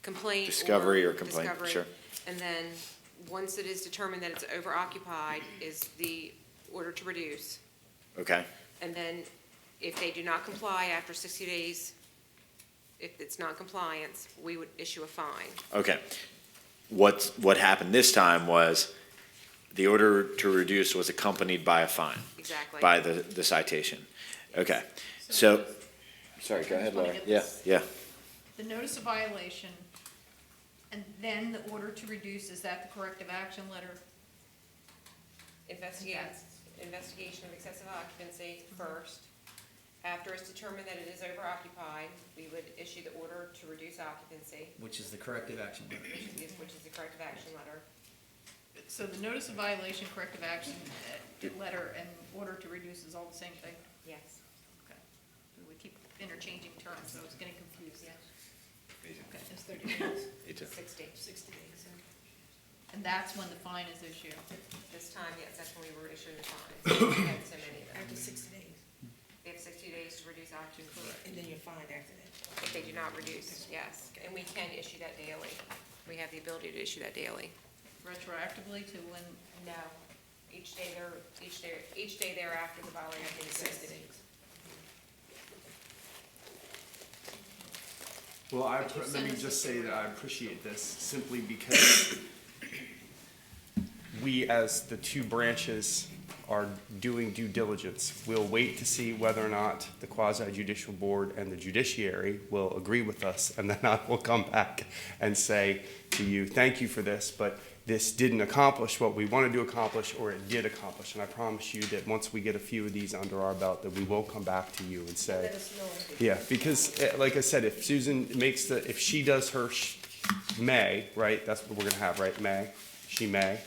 complaint. Discovery or complaint, discovery. sure. And then, once it is determined that it's over-occupied, is the order to reduce. Okay, And then, if they do not comply after 60 days, if it's non-compliance, we would issue a fine. okay. What happened this time was the order to reduce was accompanied by a fine, Exactly. by the citation. Okay, so, sorry, go ahead, just wanna Laura. get Yeah, this. yeah. The notice of violation, and then the order to reduce, is that the corrective action letter? Investigation of excessive occupancy first. After it's determined that it is over-occupied, we would issue the order to reduce occupancy, Which is the corrective action letter. which is the corrective action letter. So the notice of violation, corrective action letter, and order to reduce is all the same thing? Yes. Okay. We keep interchanging terms, so I was getting confused. Yes. Okay, it's 30 days, Me too. 60. 60 days. And that's when the fine is issued. This time, yes, that's when we were issuing the fines. We had so many of them. After 60 days, We have 60 days to reduce occupancy. and then you're fined after that. If they do not reduce, yes. And we can issue that daily. We have the ability to issue that daily. Retroactively to when, No, each day thereafter the violation exists. 60 days. Well, let me just say that I appreciate this simply because we, as the two branches, are doing due diligence. We'll wait to see whether or not the quasi-judicial board and the judiciary will agree with us, and then I will come back and say to you, thank you for this, but this didn't accomplish what we wanted to accomplish, or it did accomplish. And I promise you that once we get a few of these under our belt, that we will come back to you and say, Let us know. yeah, because like I said, if Susan makes if she does her may, right, that's what we're gonna have, right, may, she may.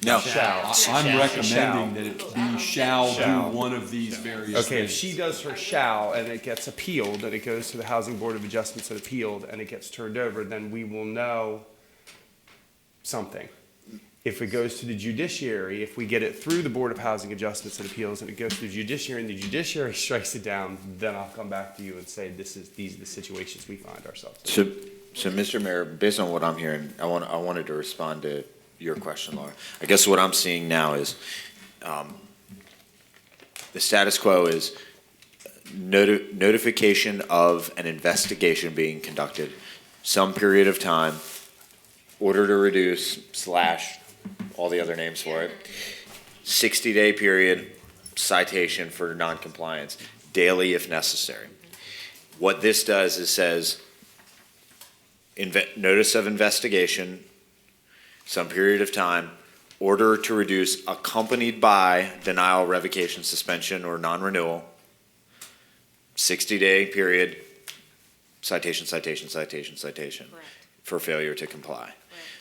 No. Shall. I'm recommending Shall. that it be shall Shall. do one of these various Okay, if things. she does her shall and it gets appealed, and it goes to the Housing Board of Adjustments and appealed, and it gets turned over, then we will know something. If it goes to the judiciary, if we get it through the Board of Housing Adjustments and Appeals, and it goes to the judiciary, and the judiciary strikes it down, then I'll come back to you and say, these are the situations we find ourselves in. So, Mr. Mayor, based on what I'm hearing, I wanted to respond to your question, Laura. I guess what I'm seeing now is, the status quo is notification of an investigation being conducted, some period of time, order to reduce / all the other names for it, 60-day period, citation for noncompliance, daily if necessary. What this does is says, notice of investigation, some period of time, order to reduce accompanied by denial, revocation, suspension, or non-renewal, 60-day period, citation, citation, citation, citation, Correct. for failure to comply.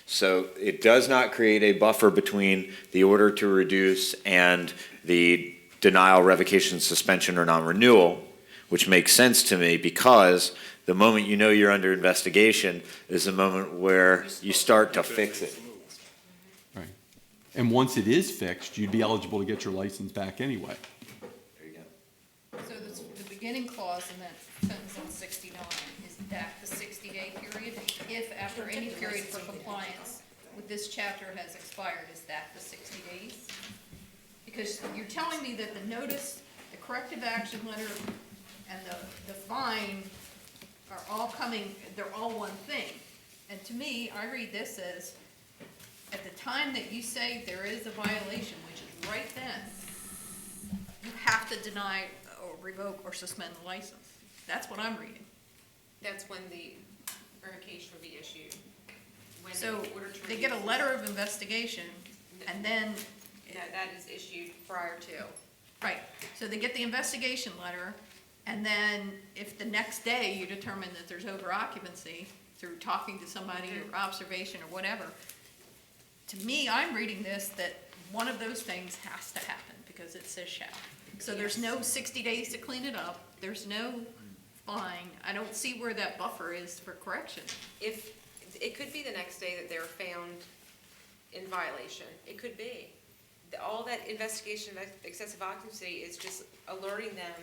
So it does not create a buffer between the order to reduce and the denial, revocation, suspension, or non-renewal, which makes sense to me because the moment you know you're under investigation is the moment where you start to fix it. Right. And once it is fixed, you'd be eligible to get your license back anyway. There you go. so the beginning clause in that sentence on 69, is that the 60-day period? If after any period for compliance with this chapter has expired, is that the 60 days? Because you're telling me that the notice, the corrective action letter, and the fine are all coming, they're all one thing. And to me, I read this as, at the time that you say there is a violation, which is right then, you have to deny or revoke or suspend the license. That's what I'm reading. That's when the revocation would be issued. When So the order to they get a reduce- letter of investigation, and then, That is issued prior to. right, so they get the investigation letter, and then if the next day you determine that there's over occupancy through talking to somebody or observation or whatever, to me, I'm reading this, that one of those things has to happen, because it says shall. So there's no 60 days to clean it up, there's no fine, I don't see where that buffer is for correction. If, it could be the next day that they're found in violation, it could be. All that investigation of excessive occupancy is just alerting them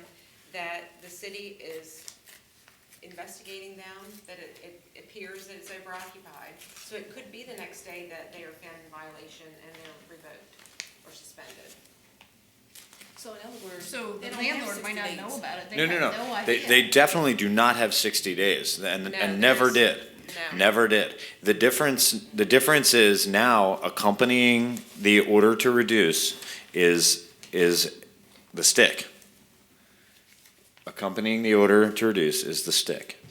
that the city is investigating them, that it appears that it's overoccupied. So it could be the next day that they are found in violation and they're revoked or suspended. So in other words. So they the don't have landlord might not 60 know days. about it, they No, have no, no no. idea. They definitely do not have 60 days, No, and never there's- did. No. Never did. The difference is now accompanying the order to reduce is the stick. Accompanying the order to reduce is the stick.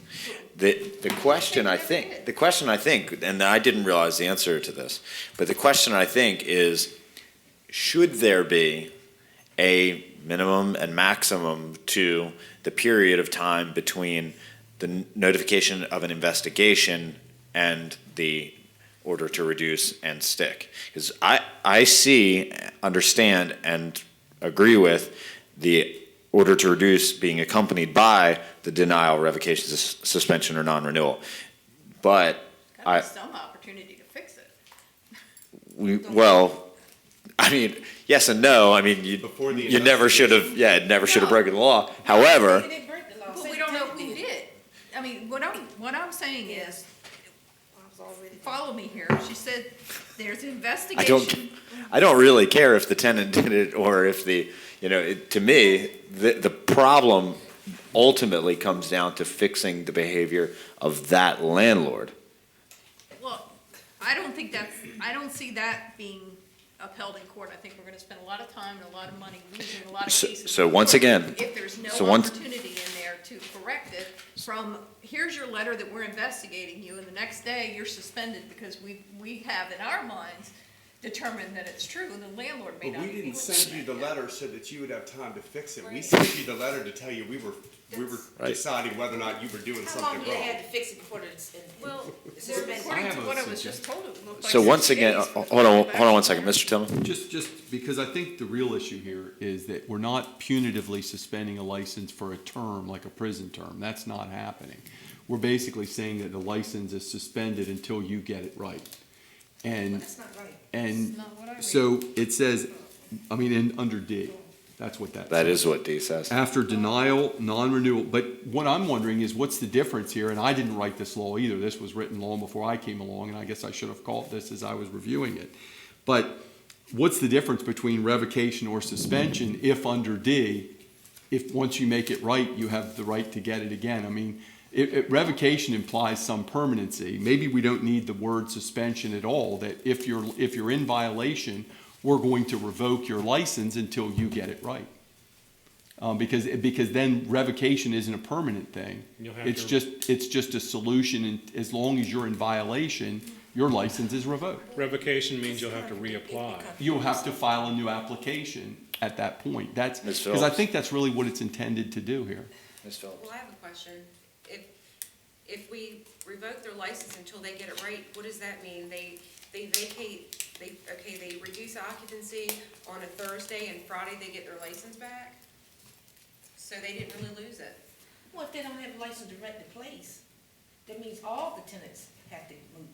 The question I think, and I didn't realize the answer to this, but the question I think is, should there be a minimum and maximum to the period of time between the notification of an investigation and the order to reduce and stick? Because I see, understand, and agree with the order to reduce being accompanied by the denial, revocation, suspension, or non-renewal. But Gotta be some opportunity to fix it. well, I mean, yes and no. I mean, Before the you never should have, never should have broken the law. They However, didn't break the law. But Say we the don't know tenant who did. I mean, what I'm saying is, I was already. follow me here, she said there's I investigation. don't really care if the tenant did it or if to me, the problem ultimately comes down to fixing the behavior of that landlord. Well, I don't see that being upheld in court. I think we're gonna spend a lot of time and a lot of money losing a lot of cases. So in once court again- If there's no so once- opportunity in there to correct it from, here's your letter that we're investigating you, and the next day you're suspended because we have in our minds determined that it's true, and the landlord may But not. we be didn't able to send do you that. the letter so that you would have time to fix it. We Right. sent you the letter to tell you we were Right. deciding whether or not you were doing How long something do they wrong. have to fix it before Well, suspended? According I to have what a I was just told, it looked like So once 60 again, days hold on before one second, Mr. Tillman. Just because I think the real issue here is that we're not punitively suspending a license for a term, like a prison term. That's not happening. We're basically saying that the license is suspended until you get it right. And, That's not right. and not what I read. so it says, under D, that's what that says. That is what D says. After denial, non-renewal, but what I'm wondering is what's the difference here, and I didn't write this law either, this was written long before I came along, and I guess I should have caught this as I was reviewing it. But what's the difference between revocation or suspension if under D, if once you make it right, you have the right to get it again? I mean, revocation implies some permanency. Maybe we don't need the word suspension at all, that if you're in violation, we're going to revoke your license until you get it right. Because then revocation isn't a permanent thing. You'll have It's to- just a solution, and as long as you're in violation, your license is revoked. Revocation means you'll have to reapply. You'll have to file a new application at that point. That's, Ms. because I Phillips? think that's really what it's intended to do here. Ms. Phillips. Well, I have a question. If we revoke their license until they get it right, what does that mean? They vacate, they reduce occupancy on a Thursday and Friday they get their license back? So they didn't really lose it. Well, if they don't have a license to rent the place, that means all the tenants have to move.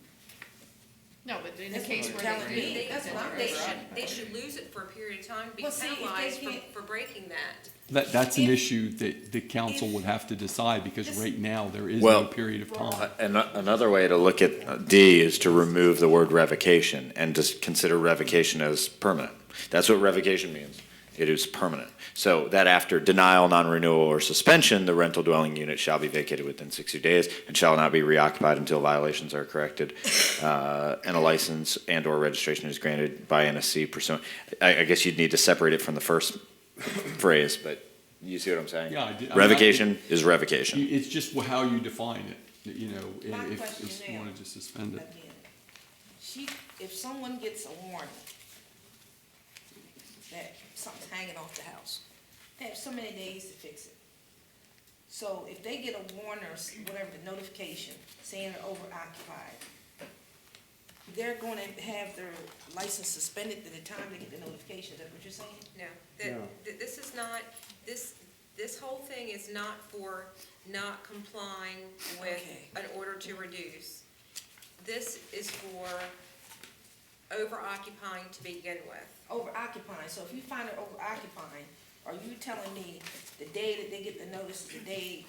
No, but in the That's case what where you're they telling do. me. That's what I'm They should lose it for a period of time, be Well, see, if they penalized can't- for breaking that. That's an If- issue that the council would have to decide, because This- right now, there is Well- no period of time. Another way to look at D is to remove the word revocation and just consider revocation as permanent. That's what revocation means. It is permanent. So that after denial, non-renewal, or suspension, the rental dwelling unit shall be vacated within 60 days and shall not be reoccupied until violations are corrected, and a license and/or registration is granted by NSC pursuant. I guess you'd need to separate it from the first phrase, but you see what I'm saying? Yeah, I do. I mean, Revocation is revocation. It's just how you define it, My if question you now, wanted to suspend it. again, if someone gets a warning that something's hanging off the house, they have so many days to fix it. So if they get a warning or whatever, the notification saying they're overoccupied, they're gonna have their license suspended at the time they get the notification, is that what you're saying? No, No. this is not, this whole thing is not for not complying with Okay. an order to reduce. This is for over occupying to begin with. Over occupying, so if you find it over occupying, are you telling me the day that they get the notice is the day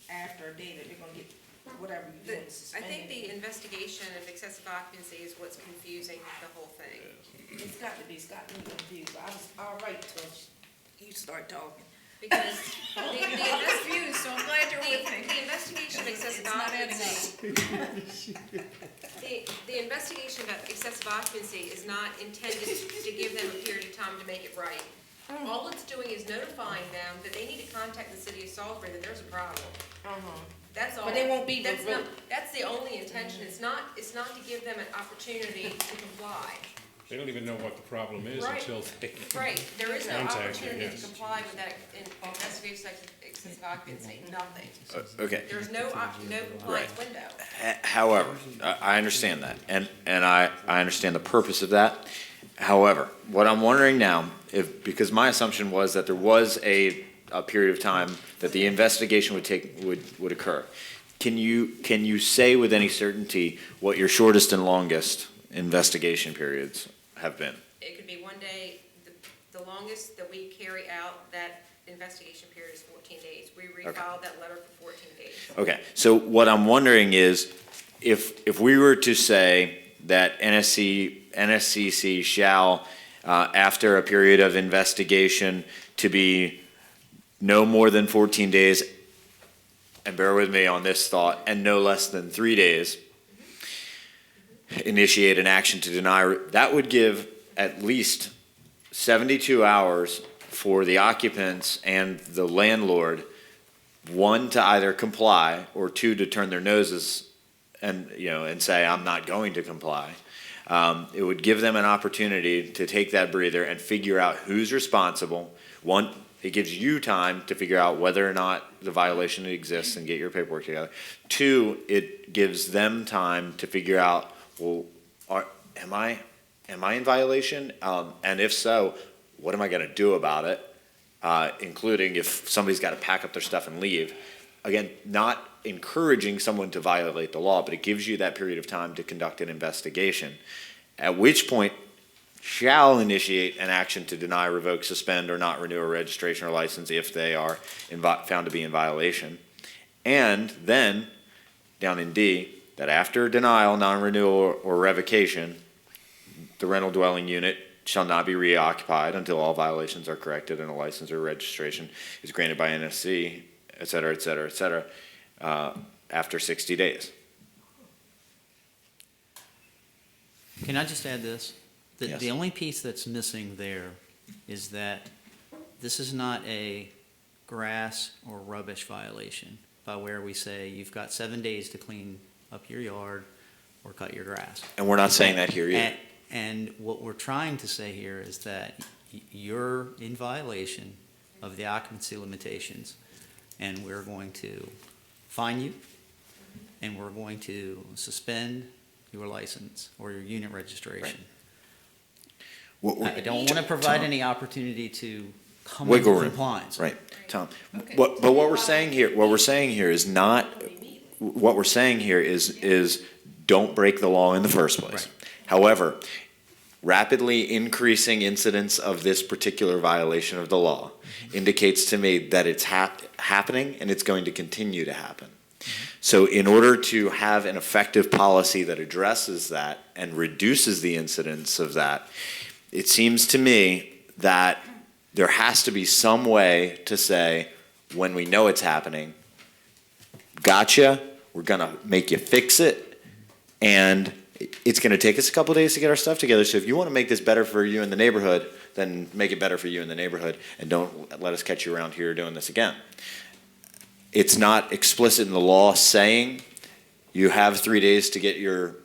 after a day that they're gonna get whatever you're doing I suspended? think the investigation of excessive occupancy is what's confusing the whole thing. It's got to be, it's got me confused, I was all right till you start talking. Because I'm confused, so I'm glad you're with me. the investigation of excessive It's not adding occupancy. The investigation of excessive occupancy is not intended to give them a period of time to make it right. All it's doing is notifying them that they need to contact the city of Salisbury that there's a problem. That's all. But they won't be That's revoked. not, that's the only intention. It's not to give them an opportunity to comply. They don't even know what the problem is Right. until they. Right, there is no Contact you, opportunity to yes. comply with that investigation of excessive occupancy, nothing. Okay. There's no compliance window. However, I understand that, and I understand the purpose of that. However, what I'm wondering now, because my assumption was that there was a period of time that the investigation would occur. Can you say with any certainty what your shortest and longest investigation periods have been? It could be one day, the longest that we carry out that investigation period is 14 days. We refiled that letter for 14 days. Okay, so what I'm wondering is, if we were to say that NSCC shall, after a period of investigation, to be no more than 14 days, and bear with me on this thought, and no less than 3 days, initiate an action to deny, that would give at least 72 hours for the occupants and the landlord, one, to either comply, or two, to turn their noses and say, I'm not going to comply. It would give them an opportunity to take that breather and figure out who's responsible. One, it gives you time to figure out whether or not the violation exists and get your paperwork together. Two, it gives them time to figure out, well, am I in violation? And if so, what am I going to do about it? Including if somebody's got to pack up their stuff and leave. Again, not encouraging someone to violate the law, but it gives you that period of time to conduct an investigation, at which point shall initiate an action to deny, revoke, suspend, or not renew a registration or license if they are found to be in violation. And then, down in D, that after denial, non-renewal, or revocation, the rental dwelling unit shall not be reoccupied until all violations are corrected and a license or registration is granted by NSC, et cetera, et cetera, et cetera, after 60 days. Can I just add this? Yes. The only piece that's missing there is that this is not a grass or rubbish violation by where we say you've got 7 days to clean up your yard or cut your grass. And we're not saying that here either. And what we're trying to say here is that you're in violation of the occupancy limitations, and we're going to fine you, and we're going to suspend your license or your unit registration. I don't want to provide any opportunity to come into Wiggle room. compliance. Right, Tom. Okay. But what we're saying here is not, what we're saying here is don't break the law in the first place. Right. However, rapidly increasing incidence of this particular violation of the law indicates to me that it's happening and it's going to continue to happen. So in order to have an effective policy that addresses that and reduces the incidence of that, it seems to me that there has to be some way to say, when we know it's happening, gotcha, we're going to make you fix it, and it's going to take us a couple days to get our stuff together. So if you want to make this better for you in the neighborhood, then make it better for you in the neighborhood, and don't let us catch you around here doing this again. It's not explicit in the law saying you have 3 days to get your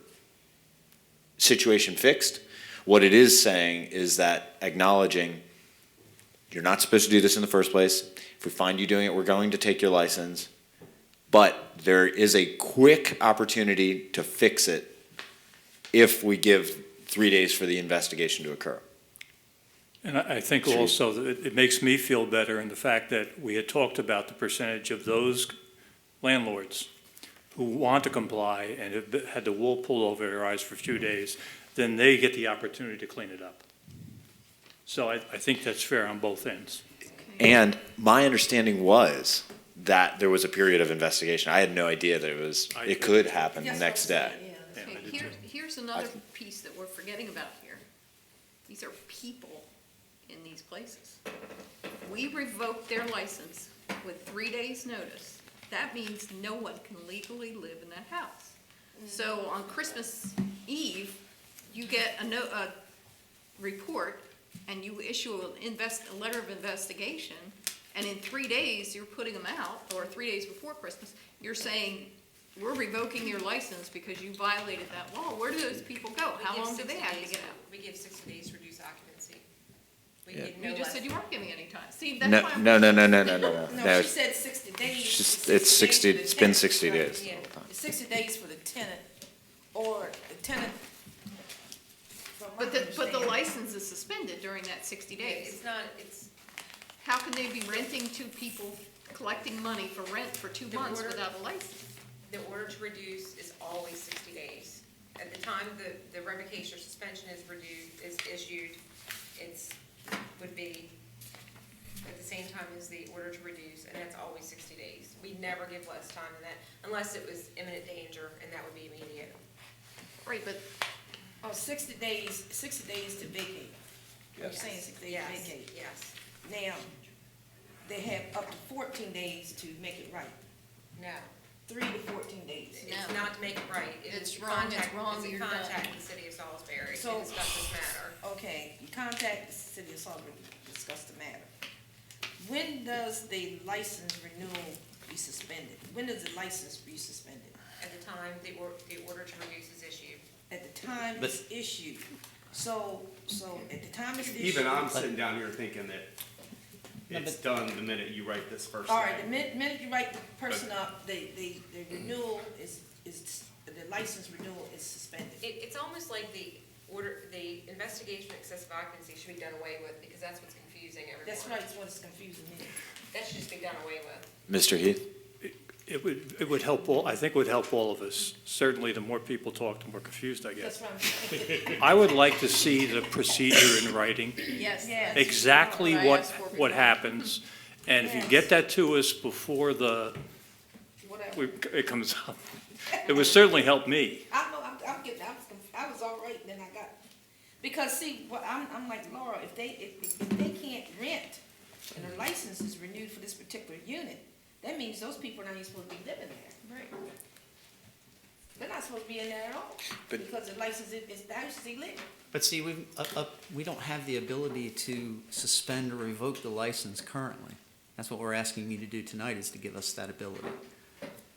situation fixed. What it is saying is that acknowledging you're not supposed to do this in the first place. If we find you doing it, we're going to take your license. But there is a quick opportunity to fix it if we give 3 days for the investigation to occur. And I think also that it makes me feel better in the fact that we had talked about the percentage of those landlords who want to comply and have had the wool pulled over their eyes for a few days, then they get the opportunity to clean it up. So I think that's fair on both ends. And my understanding was that there was a period of investigation. I had no idea that it could happen the That's next what I'm day. saying, yeah. Yeah, I Okay, do too. here's another piece that we're forgetting about here. These are people in these places. We revoke their license with 3 days' notice. That means no one can legally live in that house. So on Christmas Eve, you get a report and you issue a letter of investigation, and in 3 days, you're putting them out, or 3 days before Christmas, you're saying, we're revoking your license because you violated that law. Where do those people go? We How give long do 60 they have to days- get out? We give 60 days to reduce occupancy. We Yeah. give no You just less. said you weren't giving any time. See, that's No, why I'm. no. No, she said 60 days. It's 60, days for the it's been tenant, 60 right? days. Yeah. It's 60 days for the tenant, or the tenant. from my But the understanding- license is suspended during that 60 days. It's not, it's, How can they be renting to people, collecting money for rent for 2 The months order- without a license? the order to reduce is always 60 days. At the time the revocation or suspension is issued, would be at the same time as the order to reduce, and that's always 60 days. We never give less time than that, unless it was imminent danger, and that would be immediate. Right, but Oh, 60 days to vacate. You're saying 60 days Yes, to vacate. yes. Now, they have up to 14 days to make it right. No, 3 to 14 days. it's No. not to make it right. It is It's to wrong, it's contact- wrong, It's you're to done. contact the city of Salisbury to So- discuss this matter. Okay, you contact the city of Salisbury to discuss the matter. When does the license renewal be suspended? When does the license be suspended? At the time the order to reduce is issued. At the time it's issued. So at the time it's issued. Even I'm sitting down here thinking that No, it's but- done the minute you write this first All right, the thing. minute you write the person up, the renewal is, the license renewal is suspended. It's almost like the investigation of excessive occupancy should be done away with, because that's what's confusing everyone. That's right, it's what's confusing me. That should just be done away with. Mr. Heath? It would help I think it would help all of us. Certainly, the more people talk, the more confused I That's get. what I'm saying. I would like to see the procedure in writing, yes. Yes. exactly What I what, asked for what before. happens. And if you Yes. get that to us before Whatever. it comes up, it would certainly help me. I know, I'm getting, I was all right, and then I got, because see, what, I'm like Laura, if they can't rent, and their license is renewed for this particular unit, that means those people are not even supposed to be living there. Right. They're not supposed to be in there at all, But- because the license is, the house is illegal. But see, we don't have the ability to suspend or revoke the license currently. That's what we're asking you to do tonight, is to give us that ability.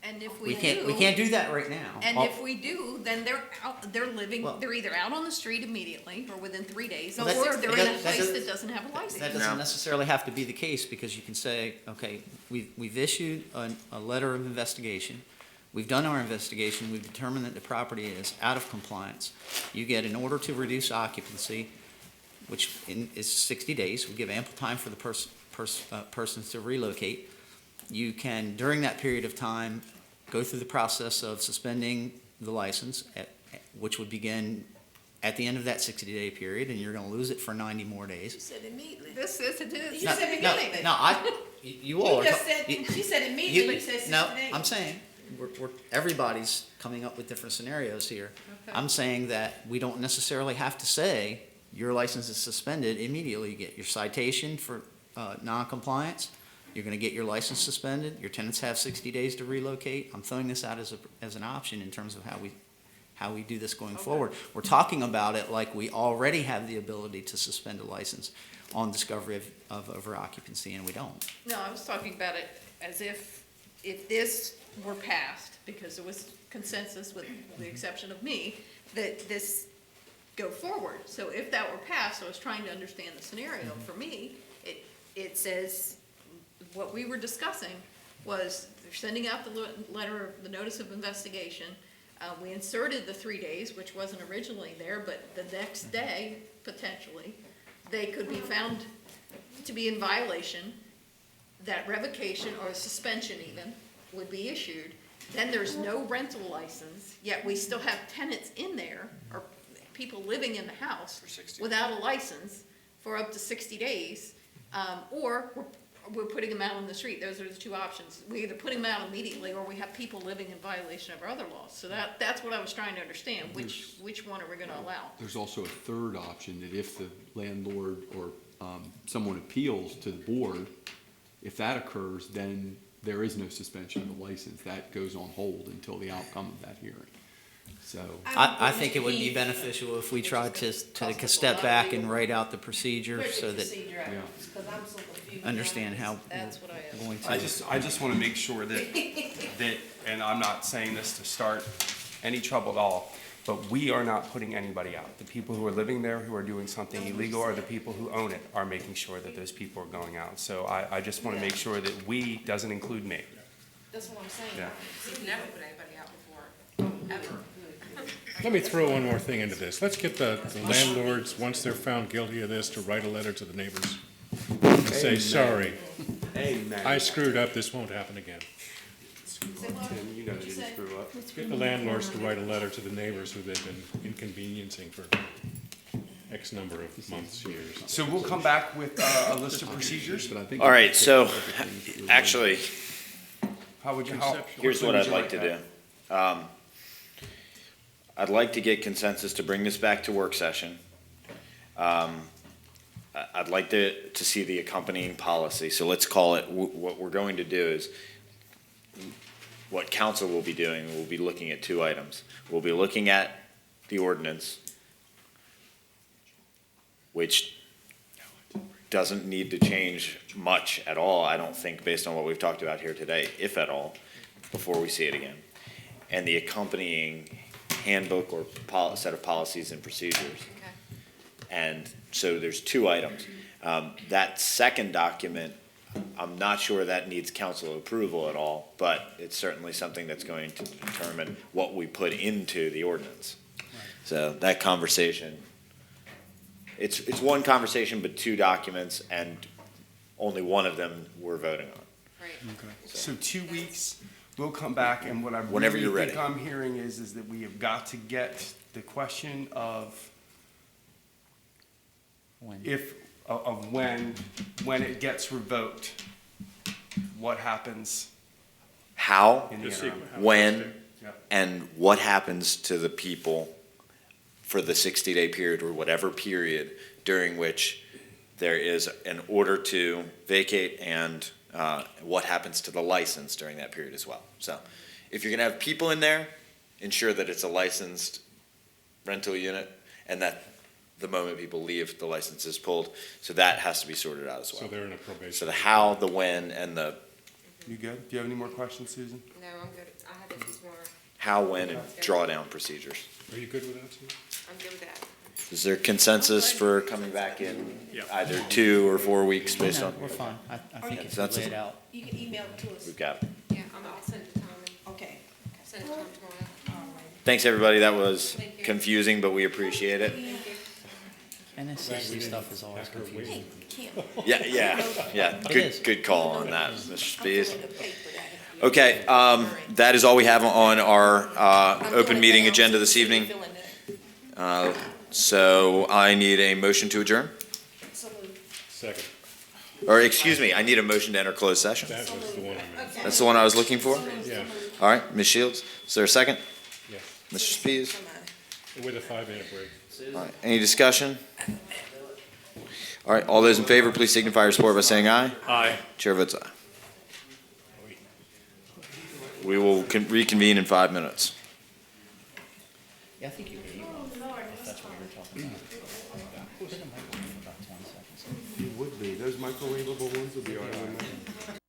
And if We we can't do that right now. And if we do, then they're out, they're living, Well- they're either out on the street immediately or within 3 days, Well, or that- they're in that- a that place does- that doesn't have a license. That doesn't necessarily have to be the case, because you can say, okay, we've issued a letter of investigation. We've done our investigation. We've determined that the property is out of compliance. You get an order to reduce occupancy, which is 60 days. We give ample time for the persons to relocate. You can, during that period of time, go through the process of suspending the license, which would begin at the end of that 60-day period, and you're going to lose it for 90 more She days. said immediately. This is, it is. You said immediately. You all You are. just said, she said immediately, you said 60 No, days. I'm saying, everybody's coming up with different scenarios here. Okay. I'm saying that we don't necessarily have to say your license is suspended immediately. You get your citation for non-compliance. You're going to get your license suspended. Your tenants have 60 days to relocate. I'm throwing this out as an option in terms of how we do this going forward. We're talking about it like we already have the ability to suspend a license on discovery of over-occupancy, and we don't. No, I was talking about it as if this were passed, because there was consensus, with the exception of me, that this go forward. So if that were passed, I was trying to understand the scenario. For me, it says, what we were discussing was, they're sending out the letter, the notice of investigation. We inserted the 3 days, which wasn't originally there, but the next day, potentially, they could be found to be in violation, that revocation or suspension even would be issued. Then there's no rental license, yet we still have tenants in there, or people living in the house without a license for up to 60 days, or we're putting them out on the street. Those are the two options. We either put them out immediately, or we have people living in violation of our other laws. So that's what I was trying to understand, which one are we gonna allow? There's also a third option, that if the landlord or someone appeals to the board, if that occurs, then there is no suspension of the license. That goes on hold until the outcome of that hearing. So, I think it would be beneficial if we tried to take a step back and write out the procedure so that understand how That's what I asked. we're going to. I just want to make sure that, and I'm not saying this to start any trouble at all, but we are not putting anybody out. The people who are living there, who are doing something illegal, or the people who own it are making sure that those people are going out. So I just want to make sure that we doesn't include me. That's what I'm saying. Yeah. We've never put anybody out before, ever. Let me throw one more thing into this. Let's get the landlords, once they're found guilty of this, to write a letter to the neighbors and say, Amen. sorry, Amen. I screwed up, this won't happen again. Tim, you know you didn't screw up. Get the landlords to write a letter to the neighbors who they've been inconveniencing for X number of months, years. So we'll come back with a list of procedures. but I think. All right, so, actually, How would you, here's what I'd like to do. I'd like to get consensus to bring this back to work session. I'd like to see the accompanying policy, so let's call it, what we're going to do is, what council will be doing, we'll be looking at two items. We'll be looking at the ordinance, which doesn't need to change much at all, I don't think, based on what we've talked about here today, if at all, before we see it again. And the accompanying handbook or set of policies and procedures. Okay. And so there's two items. That second document, I'm not sure that needs council approval at all, but it's certainly something that's going to determine what we put into the ordinance. So that conversation, it's one conversation, but two documents, and only one of them we're voting on. Right. so 2 weeks, we'll come back, and what I Whenever really you're think ready. I'm hearing is that we have got to get the question of when it gets revoked, what happens How, in the Just interim. when, Yep. and what happens to the people for the 60-day period or whatever period during which there is an order to vacate, and what happens to the license during that period as well. So if you're going to have people in there, ensure that it's a licensed rental unit, and that the moment people leave, the license is pulled. So that has to be sorted out as So well. they're in a probation. So the how, the when, and the You good? Do you have any more questions, Susan? No, I'm good. I have issues more. how, when, and drawdown procedures. Are you good with that, Sue? I'm good with that. Is there consensus for coming back in Yeah. either 2 or 4 weeks based No, on? we're fine. I think if That's we a- lay it out. You can email it to us. We've got. Yeah, I'll send it to Tom. Okay. Send it to Tom tomorrow. All right. Thanks, everybody. That was Thank you. confusing, but we appreciate it. NSCC stuff is always confusing. Kim. Yeah. is. Good call on that, Mr. Spies. The paper that- Okay, that is all we have on our I'm open doing it meeting now, agenda so this you're evening. feeling that. So I need a motion to adjourn, So moved. Second. or excuse me, I need a motion to enter closed session. That was the one I meant. That's the one I was looking for? Yeah, All right, Ms. Shields, is there a second? yeah. Mr. Spies? Somebody. With a 5-minute break. All right, any discussion? All right, all those in favor, please signify your support by saying aye. Aye. Chair votes aye. We will reconvene in 5 minutes. Yeah, I think you can email if that's what you're talking about. Put it in my phone for about 20 seconds. It would be. Those microwavable ones would be all right.